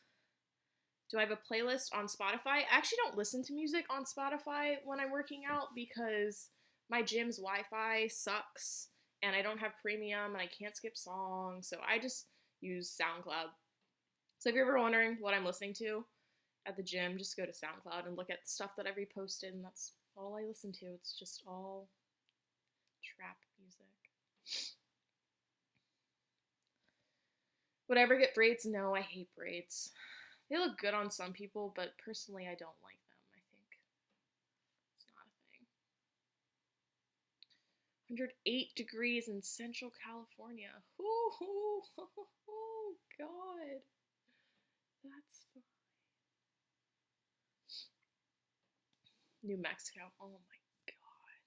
[SPEAKER 1] Do I have a playlist on Spotify? I actually don't listen to music on Spotify when I'm working out because my gym's Wi-Fi sucks and I don't have premium and I can't skip songs, so I just use SoundCloud. So if you're ever wondering what I'm listening to at the gym, just go to SoundCloud and look at the stuff that I've reposted, and that's all I listen to. It's just all trap music. Would I ever get braids? No, I hate braids. They look good on some people, but personally I don't like them, I think. It's not a thing. 108 degrees in Central California. Oh God. That's fine. New Mexico. Oh my God.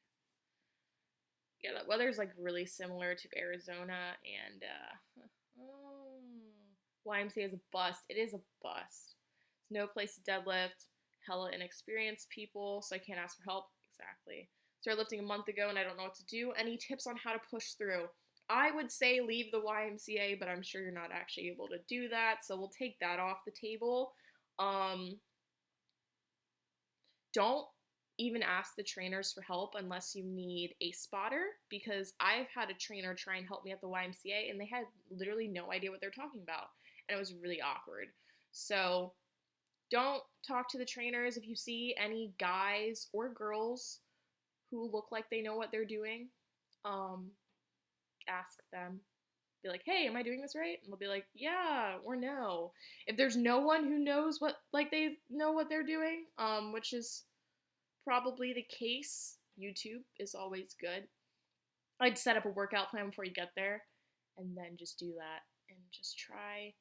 [SPEAKER 1] Yeah, the weather's like really similar to Arizona, and YMCA is a bust. It is a bust. There's no place to deadlift. Hella inexperienced people, so I can't ask for help. Exactly. Started lifting a month ago, and I don't know what to do. Any tips on how to push through? I would say leave the YMCA, but I'm sure you're not actually able to do that, so we'll take that off the table. Um, don't even ask the trainers for help unless you need a spotter, because I've had a trainer try and help me at the YMCA and they had literally no idea what they're talking about, and it was really awkward. So don't talk to the trainers. If you see any guys or girls who look like they know what they're doing, um, ask them. Be like, hey, am I doing this right? And they'll be like, yeah or no. If there's no one who knows what, like, they know what they're doing, which is probably the case, YouTube is always good. I'd set up a workout plan before you get there and then just do that and just try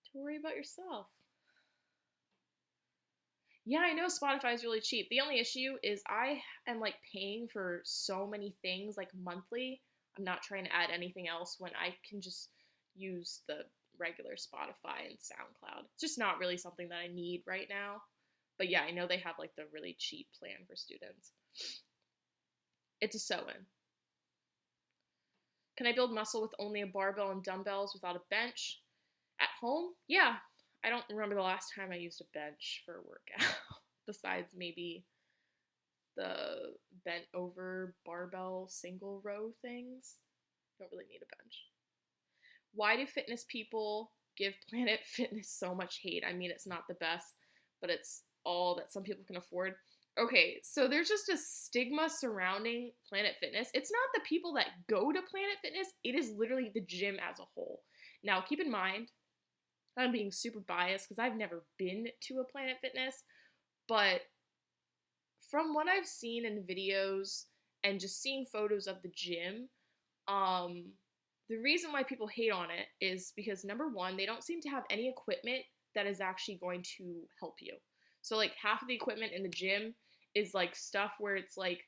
[SPEAKER 1] to worry about yourself. Yeah, I know Spotify is really cheap. The only issue is I am like paying for so many things like monthly. I'm not trying to add anything else when I can just use the regular Spotify and SoundCloud. It's just not really something that I need right now. But yeah, I know they have like the really cheap plan for students. It's a sew-in. Can I build muscle with only a barbell and dumbbells without a bench? At home? Yeah. I don't remember the last time I used a bench for a workout, besides maybe the bent over barbell single row things. Don't really need a bench. Why do fitness people give Planet Fitness so much hate? I mean, it's not the best, but it's all that some people can afford. Okay, so there's just a stigma surrounding Planet Fitness. It's not the people that go to Planet Fitness, it is literally the gym as a whole. Now, keep in mind, I'm being super biased because I've never been to a Planet Fitness, but from what I've seen in videos and just seeing photos of the gym, um, the reason why people hate on it is because number one, they don't seem to have any equipment that is actually going to help you. So like half of the equipment in the gym is like stuff where it's like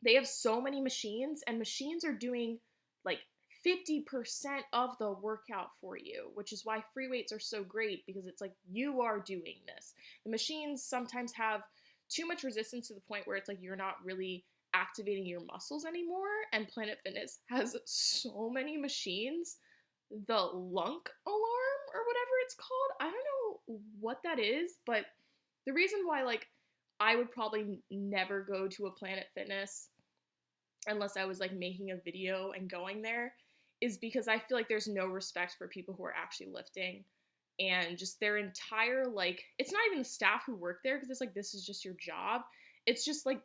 [SPEAKER 1] they have so many machines and machines are doing like 50% of the workout for you, which is why free weights are so great because it's like you are doing this. The machines sometimes have too much resistance to the point where it's like you're not really activating your muscles anymore. And Planet Fitness has so many machines. The lunk alarm or whatever it's called, I don't know what that is, but the reason why like I would probably never go to a Planet Fitness unless I was like making a video and going there is because I feel like there's no respect for people who are actually lifting, and just their entire like it's not even the staff who work there because it's like this is just your job. It's just like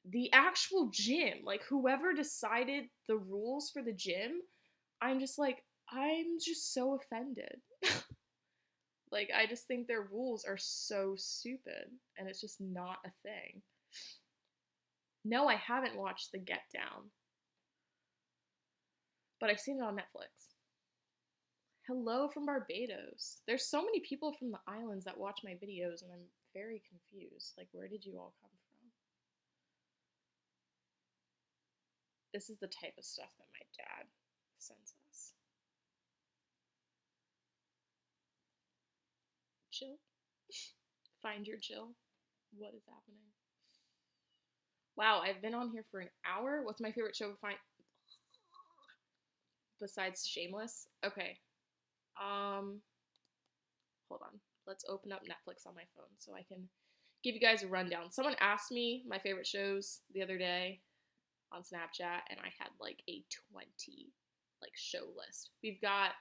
[SPEAKER 1] the actual gym, like whoever decided the rules for the gym, I'm just like I'm just so offended. Like I just think their rules are so stupid and it's just not a thing. No, I haven't watched The Get Down, but I've seen it on Netflix. Hello from Barbados. There's so many people from the islands that watch my videos, and I'm very confused. Like, where did you all come from? This is the type of stuff that my dad sends us. Chill. Find your chill. What is happening? Wow, I've been on here for an hour. What's my favorite show to find besides Shameless? Okay. Hold on. Let's open up Netflix on my phone so I can give you guys a rundown. Someone asked me my favorite shows the other day on Snapchat, and I had like a 20 like show list. We've got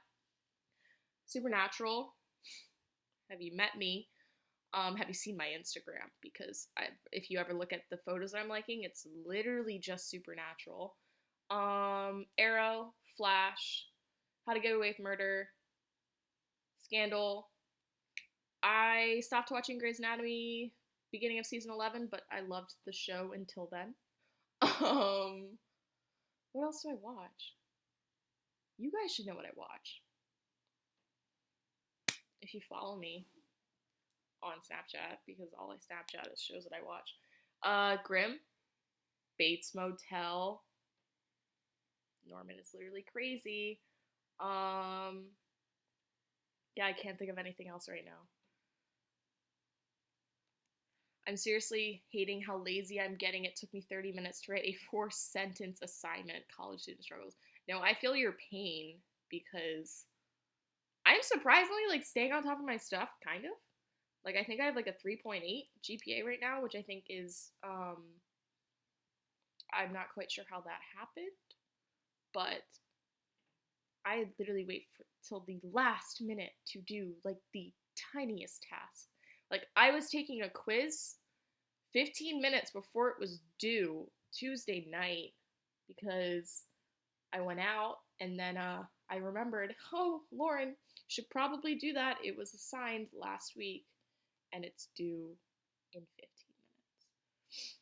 [SPEAKER 1] Supernatural. Have you met me? Have you seen my Instagram? Because if you ever look at the photos that I'm liking, it's literally just Supernatural. Arrow, Flash, How to Get Away with Murder, Scandal. I stopped watching Grey's Anatomy beginning of season 11, but I loved the show until then. What else do I watch? You guys should know what I watch if you follow me on Snapchat, because all I Snapchat is shows that I watch. Grimm. Bates Motel. Norman is literally crazy. Yeah, I can't think of anything else right now. I'm seriously hating how lazy I'm getting. It took me 30 minutes to write a 4-sentence assignment. College student struggles. No, I feel your pain because I'm surprisingly like staying on top of my stuff, kind of. Like I think I have like a 3.8 GPA right now, which I think is I'm not quite sure how that happened, but I literally wait till the last minute to do like the tiniest task. Like I was taking a quiz 15 minutes before it was due Tuesday night because I went out and then I remembered, oh, Lauren, should probably do that. It was assigned last week and it's due in 15 minutes.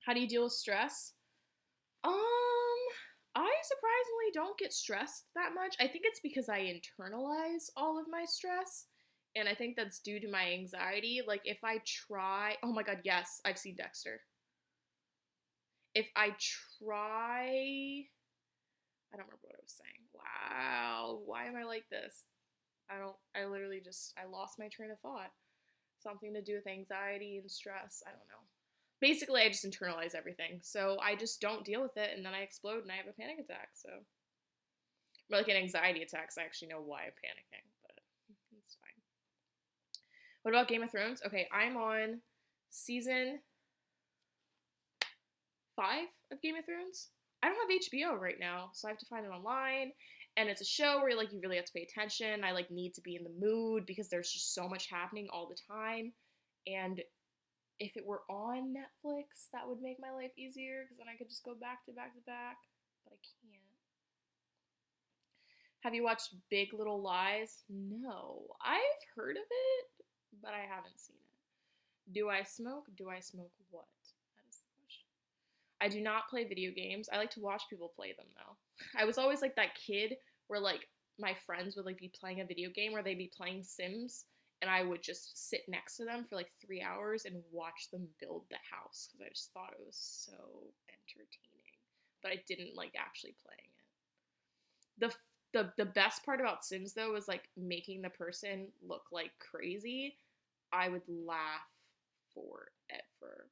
[SPEAKER 1] How do you deal with stress? I surprisingly don't get stressed that much. I think it's because I internalize all of my stress. And I think that's due to my anxiety. Like, if I try, oh my god, yes, I've seen Dexter. If I try, I don't remember what I was saying. Wow, why am I like this? I literally just, I lost my train of thought. Something to do with anxiety and stress. I don't know. Basically, I just internalize everything. So I just don't deal with it, and then I explode and I have a panic attack. So, more like an anxiety attack, so I actually know why I'm panicking, but it's fine. What about Game of Thrones? Okay, I'm on season 5 of Game of Thrones. I don't have HBO right now, so I have to find it online. And it's a show where like you really have to pay attention. I like need to be in the mood because there's just so much happening all the time. And if it were on Netflix, that would make my life easier because then I could just go back to back to back. But I can't. Have you watched Big Little Lies? No. I've heard of it, but I haven't seen it. Do I smoke? Do I smoke what? That is the question. I do not play video games. I like to watch people play them though. I was always like that kid where like my friends would like be playing a video game or they'd be playing Sims and I would just sit next to them for like 3 hours and watch them build the house because I just thought it was so entertaining. But I didn't like actually playing it. The best part about Sims though was like making the person look like crazy. I would laugh forever.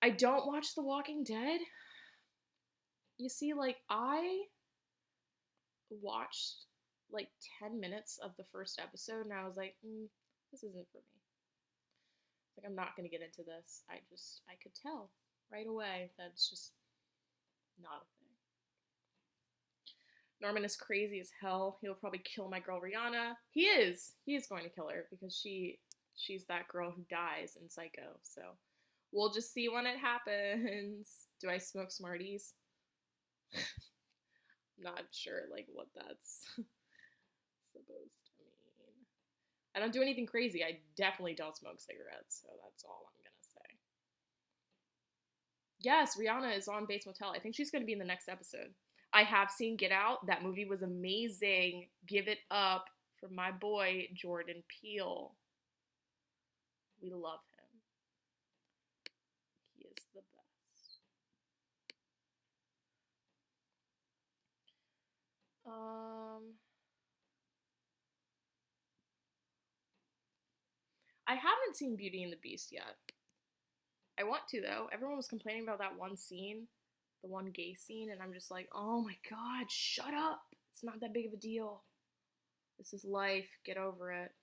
[SPEAKER 1] I don't watch The Walking Dead. You see, like, I watched like 10 minutes of the first episode and I was like, this isn't for me. Like, I'm not going to get into this. I could tell right away that it's just not a thing. Norman is crazy as hell. He'll probably kill my girl Rihanna. He is. He is going to kill her because she's that girl who dies in Psycho. So we'll just see when it happens. Do I smoke Smarties? Not sure like what that's supposed to mean. I don't do anything crazy. I definitely don't smoke cigarettes, so that's all I'm gonna say. Yes, Rihanna is on Bates Motel. I think she's gonna be in the next episode. I have seen Get Out. That movie was amazing. Give it up for my boy Jordan Peele. We love him. He is the best. I haven't seen Beauty and the Beast yet. I want to though. Everyone was complaining about that one scene, the one gay scene, and I'm just like, oh my god, shut up. It's not that big of a deal. This is life. Get over it.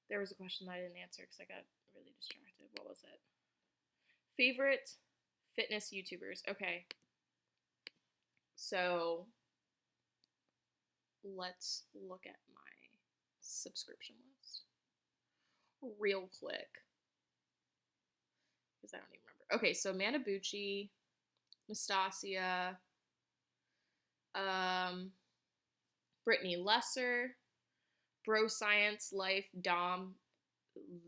[SPEAKER 1] There was a question that I didn't answer because I got really distracted. What was it? Favorite fitness YouTubers. Okay. So let's look at my subscription list real quick because I don't even remember. Okay, so Manabucci, Nastasia, Brittany Lesser, Bro Science Life, Dom,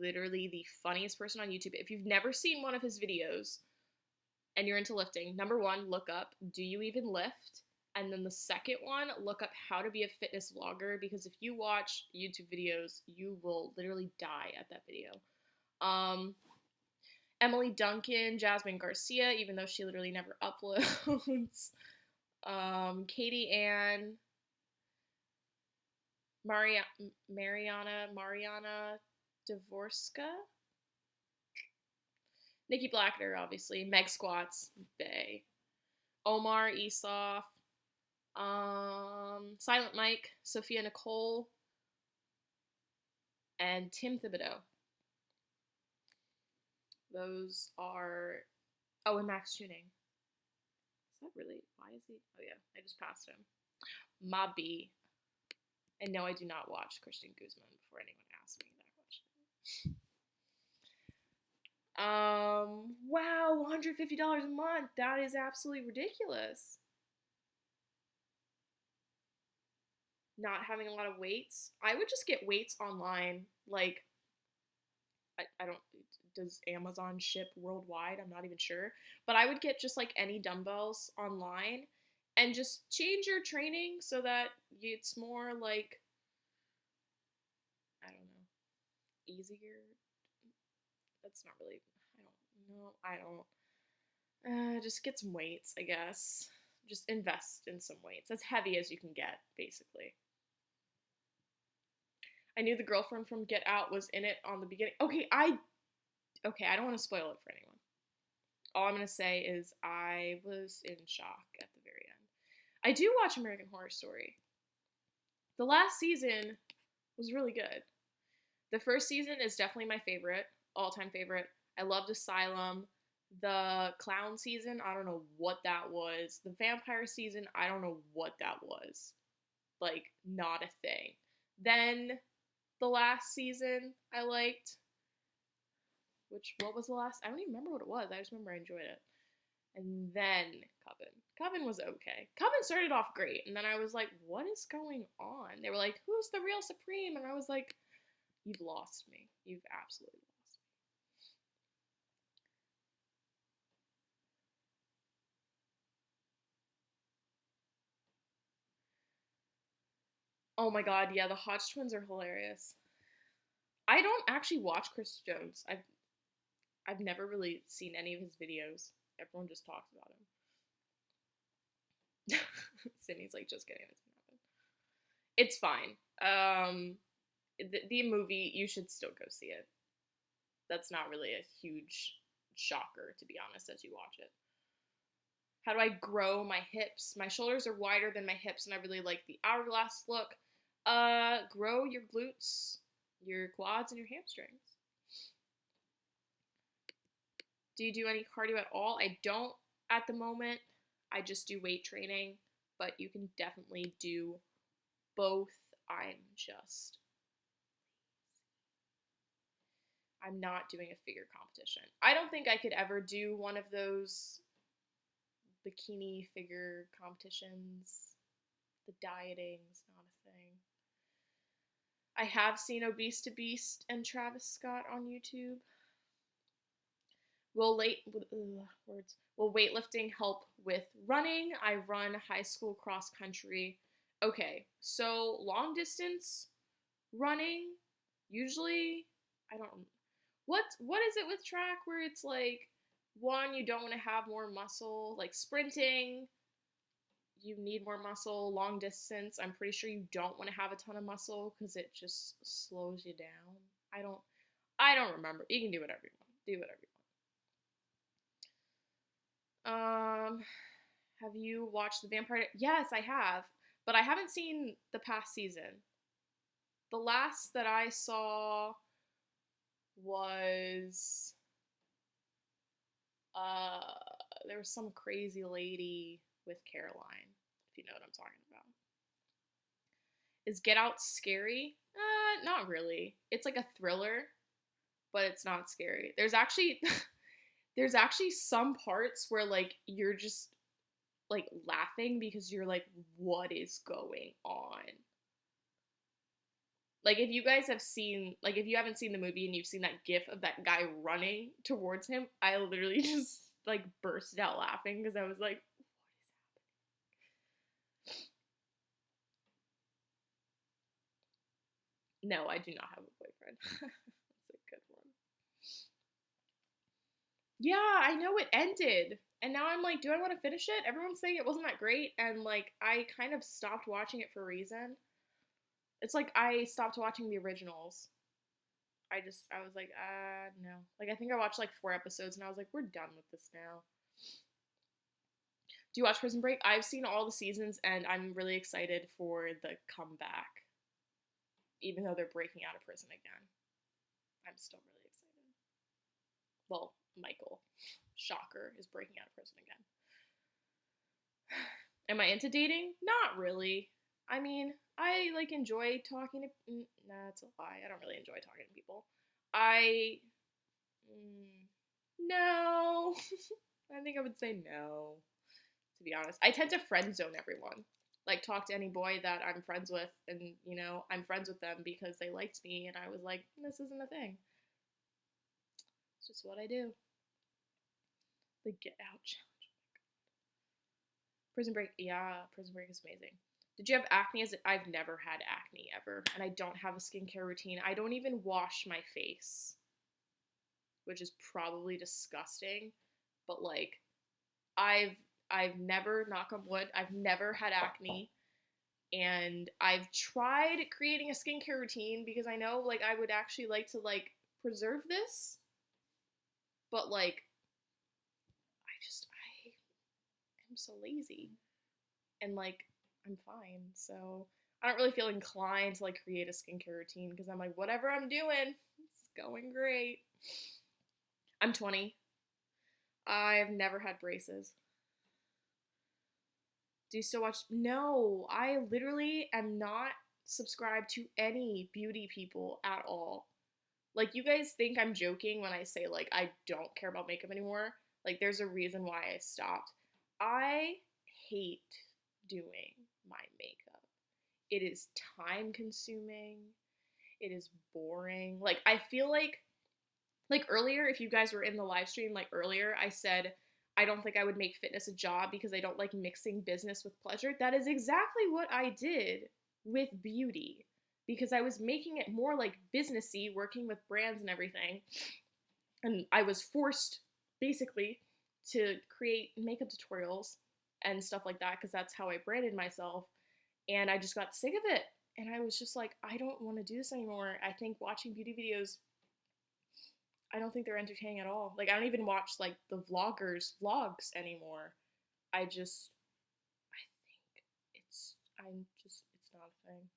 [SPEAKER 1] literally the funniest person on YouTube. If you've never seen one of his videos and you're into lifting, number one, look up Do You Even Lift? And then the second one, look up how to be a fitness vlogger, because if you watch YouTube videos, you will literally die at that video. Emily Duncan, Jasmine Garcia, even though she literally never uploads. Katie Ann, Mariana Dvorska, Nikki Blackner, obviously, Meg Squats, Bay, Omar Esoff, Silent Mike, Sophia Nicole, and Tim Thibodeau. Those are, oh, and Max Tuning. Is that really, why is he, oh yeah, I just passed him. Mabi. And no, I do not watch Christian Guzman before anyone asks me that question. Wow, $150 a month. That is absolutely ridiculous. Not having a lot of weights. I would just get weights online. Like, I don't, does Amazon ship worldwide? I'm not even sure. But I would get just like any dumbbells online and just change your training so that it's more like, I don't know, easier. That's not really, I don't. Just get some weights, I guess. Just invest in some weights. As heavy as you can get, basically. I knew the girlfriend from Get Out was in it on the beginning. Okay, I don't want to spoil it for anyone. All I'm going to say is I was in shock at the very end. I do watch American Horror Story. The last season was really good. The first season is definitely my favorite, all-time favorite. I loved Asylum. The clown season, I don't know what that was. The vampire season, I don't know what that was. Like, not a thing. Then the last season I liked, what was the last? I don't even remember what it was. I just remember I enjoyed it. And then Coven. Coven was okay. Coven started off great, and then I was like, what is going on? They were like, who's the real Supreme? And I was like, you've lost me. You've absolutely lost me. Oh my god, yeah, the Hodge twins are hilarious. I don't actually watch Chris Jones. I've never really seen any of his videos. Everyone just talks about him. Sydney's like, just kidding, it's gonna happen. It's fine. The movie, you should still go see it. That's not really a huge shocker, to be honest, as you watch it. How do I grow my hips? My shoulders are wider than my hips, and I really like the hourglass look. Grow your glutes, your quads, and your hamstrings. Do you do any cardio at all? I don't at the moment. I just do weight training, but you can definitely do both. I'm not doing a figure competition. I don't think I could ever do one of those bikini figure competitions. The dieting's not a thing. I have seen Obese to Beast and Travis Scott on YouTube. Will weightlifting help with running? I run high school cross country. Okay, so long distance running, usually, I don't, what is it with track where it's like, one, you don't want to have more muscle, like sprinting, you need more muscle. Long distance, I'm pretty sure you don't want to have a ton of muscle because it just slows you down. I don't remember. You can do whatever you want. Do whatever you want. Have you watched The Vampire? Yes, I have, but I haven't seen the past season. The last that I saw was there was some crazy lady with Caroline, if you know what I'm talking about. Is Get Out scary? Not really. It's like a thriller, but it's not scary. There's actually some parts where like you're just like laughing because you're like, what is going on? Like if you guys have seen, like if you haven't seen the movie and you've seen that gif of that guy running towards him, I literally just like burst out laughing because I was like, what is happening? No, I do not have a boyfriend. That's a good one. Yeah, I know it ended. And now I'm like, do I want to finish it? Everyone's saying it wasn't that great, and like I kind of stopped watching it for a reason. It's like I stopped watching the originals. I was like, no. Like I think I watched like 4 episodes and I was like, we're done with this now. Do you watch Prison Break? I've seen all the seasons and I'm really excited for the comeback. Even though they're breaking out of prison again. I'm still really excited. Well, Michael, shocker, is breaking out of prison again. Am I into dating? Not really. I mean, I like enjoy talking to. Nah, that's a lie. I don't really enjoy talking to people. I. No. I think I would say no, to be honest. I tend to friend zone everyone. Like, talk to any boy that I'm friends with, and, you know, I'm friends with them because they liked me, and I was like, this isn't a thing. It's just what I do. The Get Out challenge. Prison Break, yeah, Prison Break is amazing. Did you have acne? I've never had acne ever, and I don't have a skincare routine. I don't even wash my face, which is probably disgusting, but like I've never, knock on wood, I've never had acne, and I've tried creating a skincare routine because I know like I would actually like to like preserve this, but like I am so lazy, and like I'm fine, so I don't really feel inclined to like create a skincare routine because I'm like, whatever I'm doing, it's going great. I'm 20. I've never had braces. Do you still watch? No, I literally am not subscribed to any beauty people at all. Like, you guys think I'm joking when I say, like, I don't care about makeup anymore. Like, there's a reason why I stopped. I hate doing my makeup. It is time consuming. It is boring. Like, I feel like earlier, if you guys were in the live stream, like earlier, I said I don't think I would make fitness a job because I don't like mixing business with pleasure. That is exactly what I did with beauty because I was making it more like businessy, working with brands and everything. And I was forced basically to create makeup tutorials and stuff like that because that's how I branded myself. And I just got sick of it. And I was just like, I don't want to do this anymore. I think watching beauty videos, I don't think they're entertaining at all. Like, I don't even watch like the vloggers vlogs anymore. I think it's not a thing.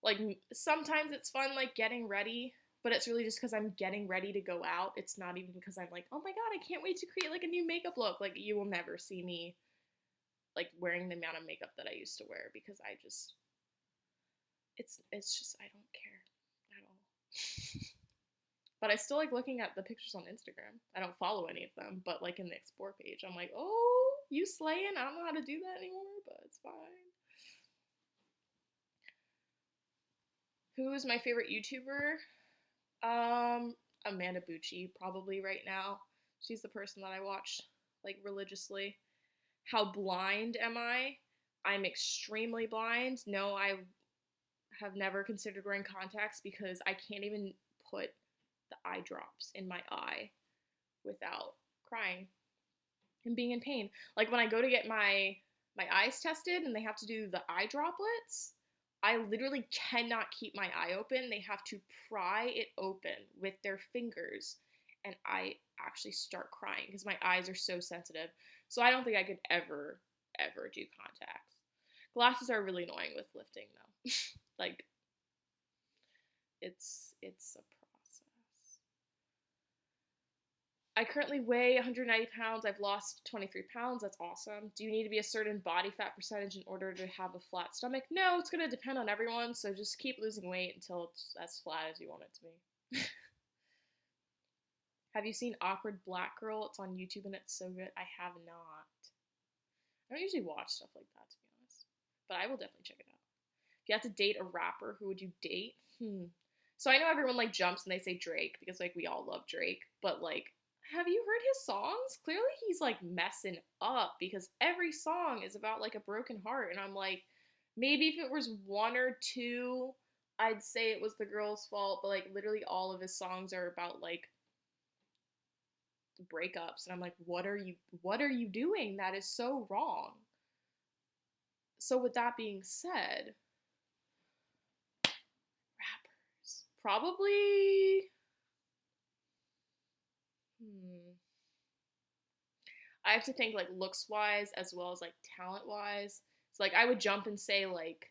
[SPEAKER 1] Like, sometimes it's fun like getting ready, but it's really just because I'm getting ready to go out. It's not even because I'm like, oh my god, I can't wait to create like a new makeup look. Like, you will never see me like wearing the amount of makeup that I used to wear because it's just I don't care at all. But I still like looking at the pictures on Instagram. I don't follow any of them, but like in the explore page, I'm like, oh, you slaying? I don't know how to do that anymore, but it's fine. Who is my favorite YouTuber? Amanda Bucci, probably right now. She's the person that I watch like religiously. How blind am I? I'm extremely blind. No, I have never considered wearing contacts because I can't even put the eye drops in my eye without crying and being in pain. Like when I go to get my eyes tested and they have to do the eye droplets, I literally cannot keep my eye open. They have to pry it open with their fingers and I actually start crying because my eyes are so sensitive. So I don't think I could ever do contacts. Glasses are really annoying with lifting though. Like it's a process. I currently weigh 190 pounds. I've lost 23 pounds. That's awesome. Do you need to be a certain body fat percentage in order to have a flat stomach? No, it's going to depend on everyone. So just keep losing weight until it's as flat as you want it to be. Have you seen Awkward Black Girl? It's on YouTube and it's so good. I have not. I don't usually watch stuff like that, to be honest. But I will definitely check it out. If you had to date a rapper, who would you date? So I know everyone like jumps and they say Drake because like we all love Drake. But like, have you heard his songs? Clearly he's like messing up because every song is about like a broken heart. And I'm like, maybe if it was one or two I'd say it was the girl's fault, but like literally all of his songs are about like breakups, and I'm like, what are you doing? That is so wrong. So with that being said, rappers. Probably I have to think like looks wise as well as like talent wise. So like I would jump and say like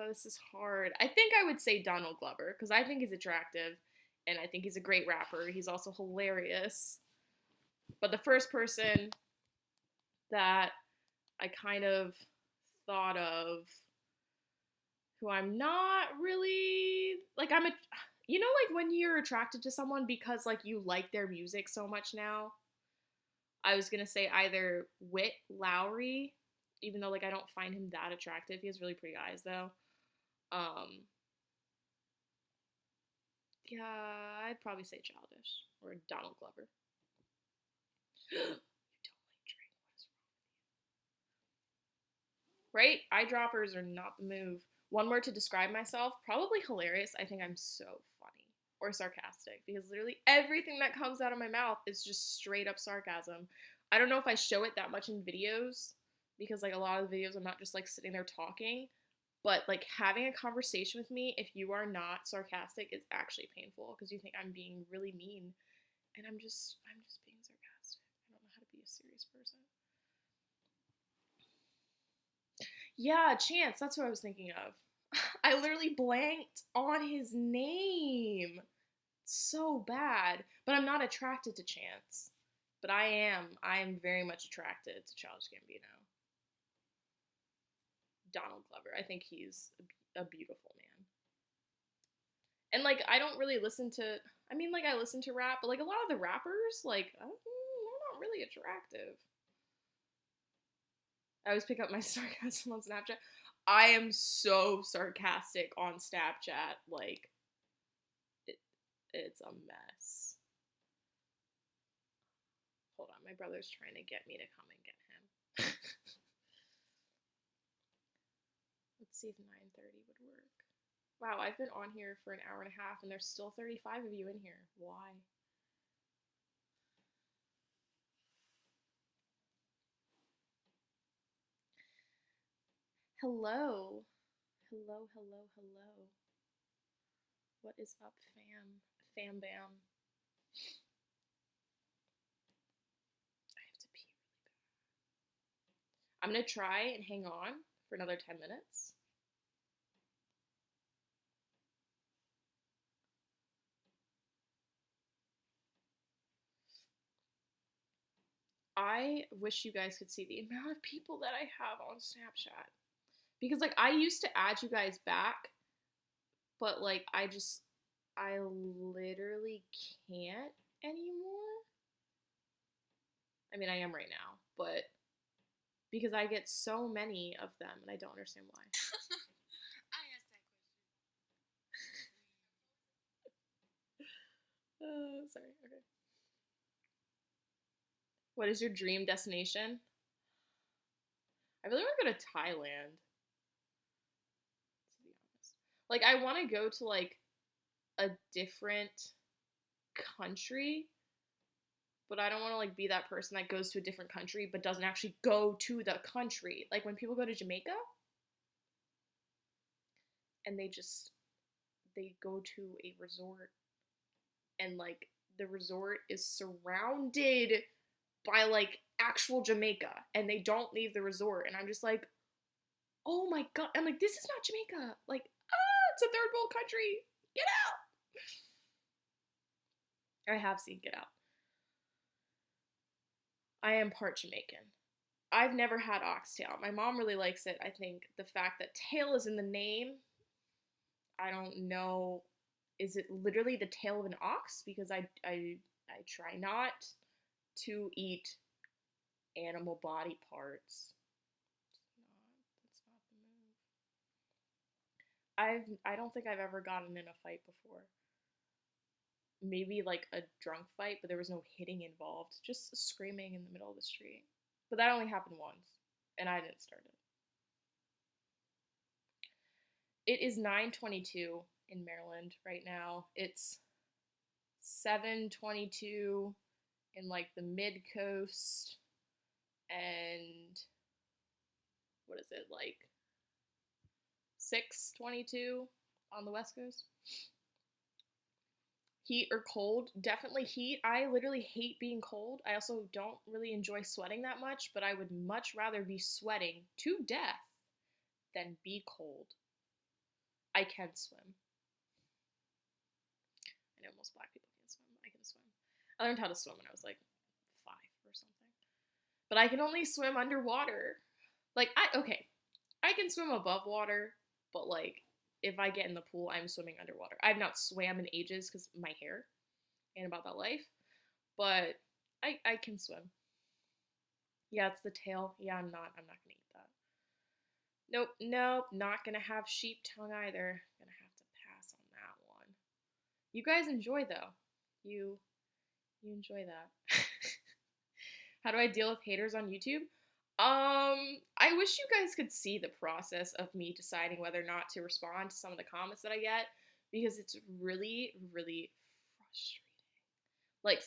[SPEAKER 1] this is hard. I think I would say Donald Glover because I think he's attractive and I think he's a great rapper. He's also hilarious. But the first person that I kind of thought of who I'm not really like I'm a you know like when you're attracted to someone because like you like their music so much now. I was gonna say either Whit Lowry, even though like I don't find him that attractive. He has really pretty eyes though. Um yeah, I'd probably say Childish or Donald Glover. You don't like Drake. What is right? Eyedroppers are not the move. One word to describe myself, probably hilarious. I think I'm so funny. Or sarcastic, because literally everything that comes out of my mouth is just straight up sarcasm. I don't know if I show it that much in videos, because like a lot of the videos I'm not just like sitting there talking, but like having a conversation with me, if you are not sarcastic, is actually painful because you think I'm being really mean, and I'm just being sarcastic. I don't know how to be a serious person. Yeah, Chance, that's what I was thinking of. I literally blanked on his name. So bad. But I'm not attracted to Chance. But I am. I am very much attracted to Childish Gambino. Donald Glover. I think he's a beautiful man. And like, I don't really listen to. I mean, like, I listen to rap, but like a lot of the rappers, like, they're not really attractive. I always pick up my sarcasm on Snapchat. I am so sarcastic on Snapchat. Like, it, it's a mess. Hold on, my brother's trying to get me to come and get him. Let's see if 9:30 would work. Wow, I've been on here for an hour and a half and there's still 35 of you in here. Why? Hello. Hello, hello, hello. What is up, fam? Fam bam. I have to pee really bad. I'm gonna try and hang on for another 10 minutes. I wish you guys could see the amount of people that I have on Snapchat. Because like I used to add you guys back, but like I literally can't anymore. I mean, I am right now, but because I get so many of them and I don't understand why. I asked that question. Sorry. Okay. What is your dream destination? I really want to go to Thailand, to be honest. Like, I want to go to like a different country, but I don't want to like be that person that goes to a different country but doesn't actually go to the country. Like when people go to Jamaica and they go to a resort and like the resort is surrounded by like actual Jamaica and they don't leave the resort and I'm just like, "Oh my god." I'm like, "This is not Jamaica." Like, it's a third world country. Get out. I have seen Get Out. I am part Jamaican. I've never had oxtail. My mom really likes it. I think the fact that tail is in the name, I don't know. Is it literally the tail of an ox? Because I try not to eat animal body parts. That's not the move. I don't think I've ever gotten in a fight before. Maybe like a drunk fight, but there was no hitting involved. Just screaming in the middle of the street. But that only happened once. and I didn't start it. It is 9:22 in Maryland right now. It's 7:22 in like the mid coast, and what is it, like 6:22 on the west coast. Heat or cold? Definitely heat. I literally hate being cold. I also don't really enjoy sweating that much, but I would much rather be sweating to death than be cold. I can swim. I know most black people can't swim. I can swim. I learned how to swim when I was like 5 or something. But I can only swim underwater. Like, I can swim above water, but like, if I get in the pool, I'm swimming underwater. I've not swam in ages because my hair and about that life, but I can swim. Yeah, it's the tail. Yeah, I'm not gonna eat that. Nope, not gonna have sheep tongue either. Gonna have to pass on that one. You guys enjoy though. You enjoy that. How do I deal with haters on YouTube? I wish you guys could see the process of me deciding whether or not to respond to some of the comments that I get, because it's really, really frustrating. Like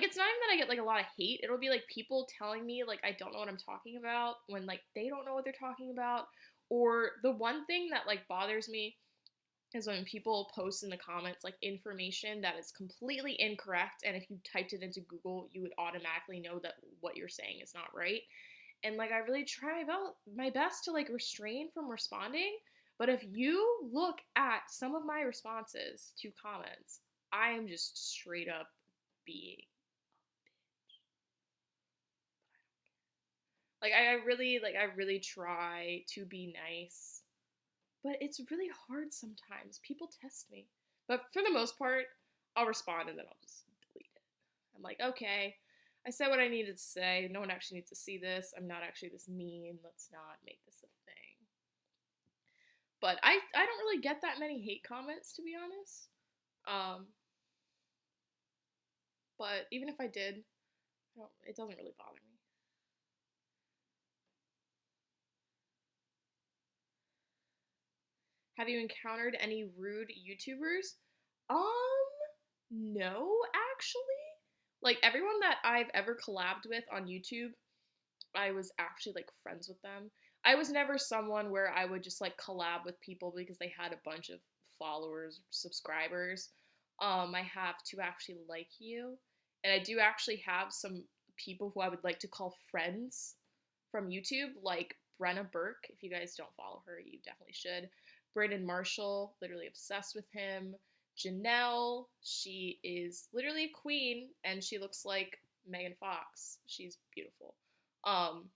[SPEAKER 1] it's not even that I get like a lot of hate. It'll be like people telling me like I don't know what I'm talking about when like they don't know what they're talking about. Or the one thing that like bothers me is when people post in the comments like information that is completely incorrect, and if you typed it into Google, you would automatically know that what you're saying is not right. And like I really try my best to like restrain from responding, but if you look at some of my responses to comments, I am just straight up being I really try to be nice, but it's really hard sometimes. People test me. But for the most part, I'll respond and then I'll just delete it. I'm like, okay, I said what I needed to say. No one actually needs to see this. I'm not actually this mean. Let's not make this a thing. But I don't really get that many hate comments, to be honest. But even if I did, it doesn't really bother me. Have you encountered any rude YouTubers? No, actually. Like everyone that I've ever collabed with on YouTube, I was actually like friends with them. I was never someone where I would just like collab with people because they had a bunch of followers, subscribers. I have to actually like you, and I do actually have some people who I would like to call friends from YouTube, like Brenna Burke. If you guys don't follow her, you definitely should. Brandon Marshall, literally obsessed with him. Janelle, she is literally a queen, and she looks like Megan Fox. She's beautiful. Um,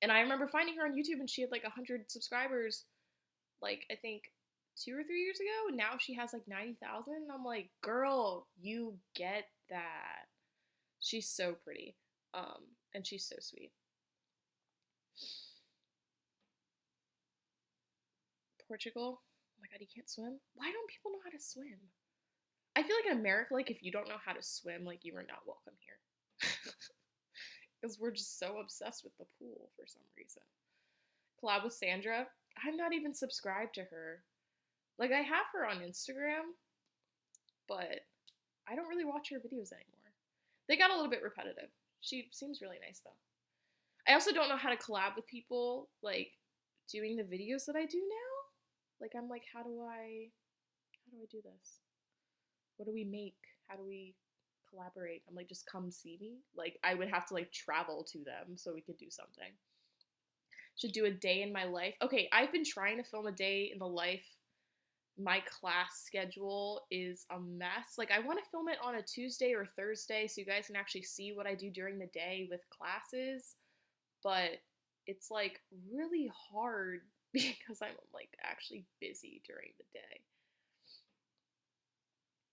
[SPEAKER 1] and I remember finding her on YouTube, and she had like 100 subscribers, like I think 2 or 3 years ago. And now she has like 90,000. And I'm like, girl, you get that. She's so pretty, and she's so sweet. Portugal. Oh my god, you can't swim? Why don't people know how to swim? I feel like in America, like if you don't know how to swim, like you are not welcome here. Because we're just so obsessed with the pool for some reason. Collab with Sandra. I'm not even subscribed to her. Like I have her on Instagram, but I don't really watch her videos anymore. They got a little bit repetitive. She seems really nice though. I also don't know how to collab with people like doing the videos that I do now. Like I'm like, how do I do this? What do we make? How do we collaborate? I'm like, just come see me. Like I would have to like travel to them so we could do something. Should do a day in my life. Okay, I've been trying to film a day in the life. My class schedule is a mess. Like I want to film it on a Tuesday or Thursday so you guys can actually see what I do during the day with classes, but it's like really hard because I'm like actually busy during the day.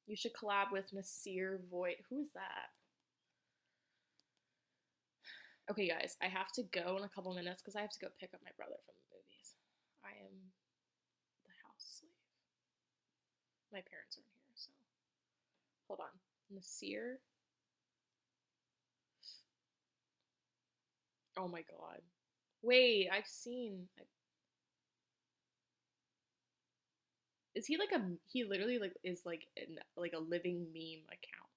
[SPEAKER 1] You should collab with Nasir Voigt. Who is that? Okay, guys, I have to go in a couple minutes because I have to go pick up my brother from the movies. I am the house slave. My parents aren't here, so hold on. Nasir. Oh my god. Wait, I've seen. Is he like a? He literally like is like like a living meme account.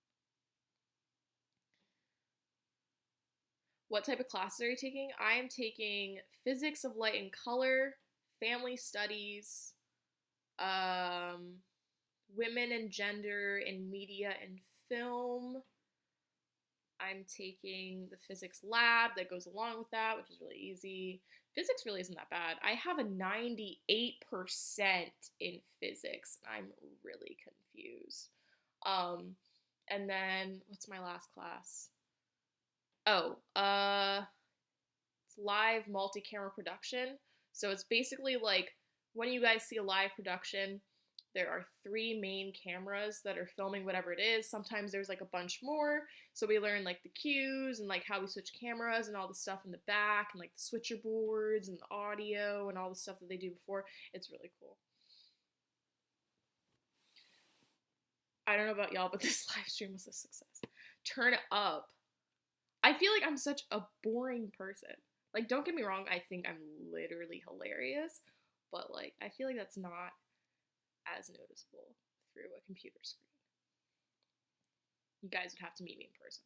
[SPEAKER 1] What type of classes are you taking? I am taking physics of light and color, family studies, um, women and gender in media and film. I'm taking the physics lab that goes along with that, which is really easy. Physics really isn't that bad. I have a 98% in physics. I'm really confused. Um, and then what's my last class? Oh, it's live multi-camera production. So it's basically like when you guys see a live production, there are three main cameras that are filming whatever it is. Sometimes there's like a bunch more. So we learn like the cues and like how we switch cameras and all the stuff in the back and like the switcher boards and the audio and all the stuff that they do before. It's really cool. I don't know about y'all, but this live stream was a success. Turn up. I feel like I'm such a boring person. Like, don't get me wrong, I think I'm literally hilarious, but like, I feel like that's not as noticeable through a computer screen. You guys would have to meet me in person.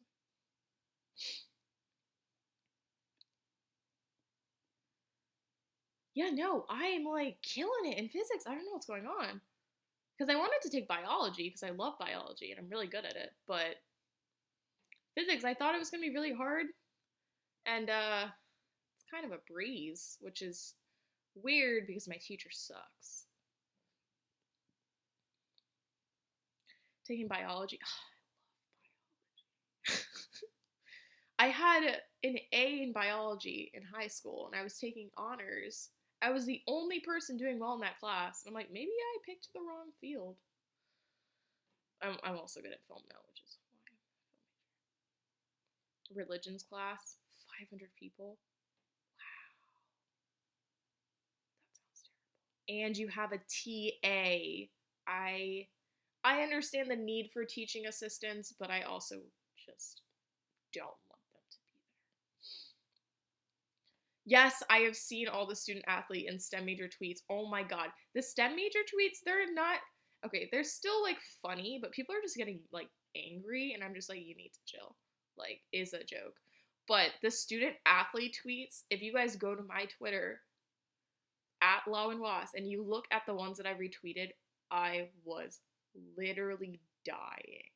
[SPEAKER 1] Yeah, no, I am like killing it in physics. I don't know what's going on. Because I wanted to take biology because I love biology and I'm really good at it, but physics, I thought it was going to be really hard, and it's kind of a breeze, which is weird because my teacher sucks. Taking biology. I had an A in biology in high school and I was taking honors. I was the only person doing well in that class. I'm like, maybe I picked the wrong field. I'm also good at film now, which is why I'm religions class, 500 people. That sounds terrible. And you have a TA. I understand the need for teaching assistants, but I also just don't want them to be there. Yes, I have seen all the student athlete and STEM major tweets. Oh my god. The STEM major tweets, they're not okay, they're still like funny, but people are just getting like angry and I'm just like you need to chill. Like is a joke. But the student athlete tweets, if you guys go to my Twitter at Law and Was and you look at the ones that I retweeted, I was literally dying.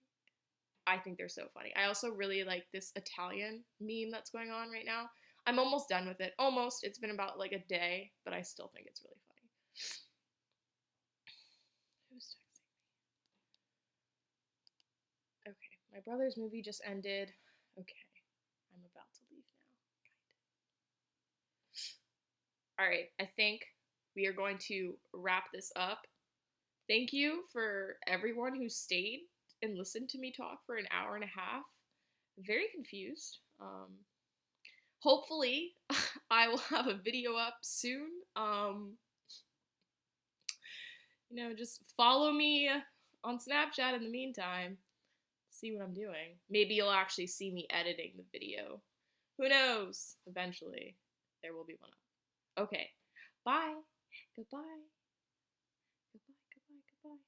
[SPEAKER 1] I think they're so funny. I also really like this Italian meme that's going on right now. I'm almost done with it. Almost. It's been about like a day, but I still think it's really funny. Who's texting me? Okay, my brother's movie just ended. Okay, I'm about to leave now. All right, I think we are going to wrap this up. Thank you for everyone who stayed and listened to me talk for an hour and a half. Very confused. Hopefully, I will have a video up soon. Just follow me on Snapchat in the meantime. See what I'm doing. Maybe you'll actually see me editing the video. Who knows? Eventually, there will be one up. Okay. Bye. Goodbye. Goodbye, goodbye, goodbye.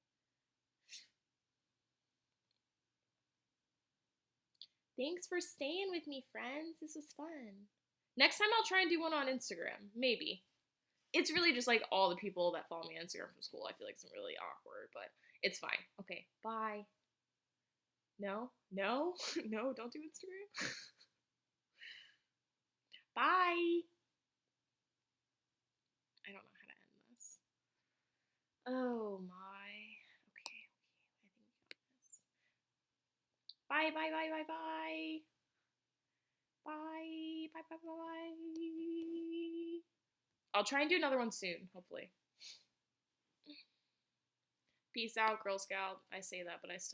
[SPEAKER 1] Thanks for staying with me, friends. This was fun. Next time I'll try and do one on Instagram. Maybe. It's really just like all the people that follow me on Instagram from school. I feel like it's really awkward, but it's fine. Okay, bye. No, no, no, don't do Instagram. Bye. I don't know how to end this. Oh my. Okay, I think we got this. Bye, bye, bye, bye, bye. Bye, bye, bye, bye, bye. I'll try and do another one soon, hopefully. Peace out, Girl Scout. I say that, but I still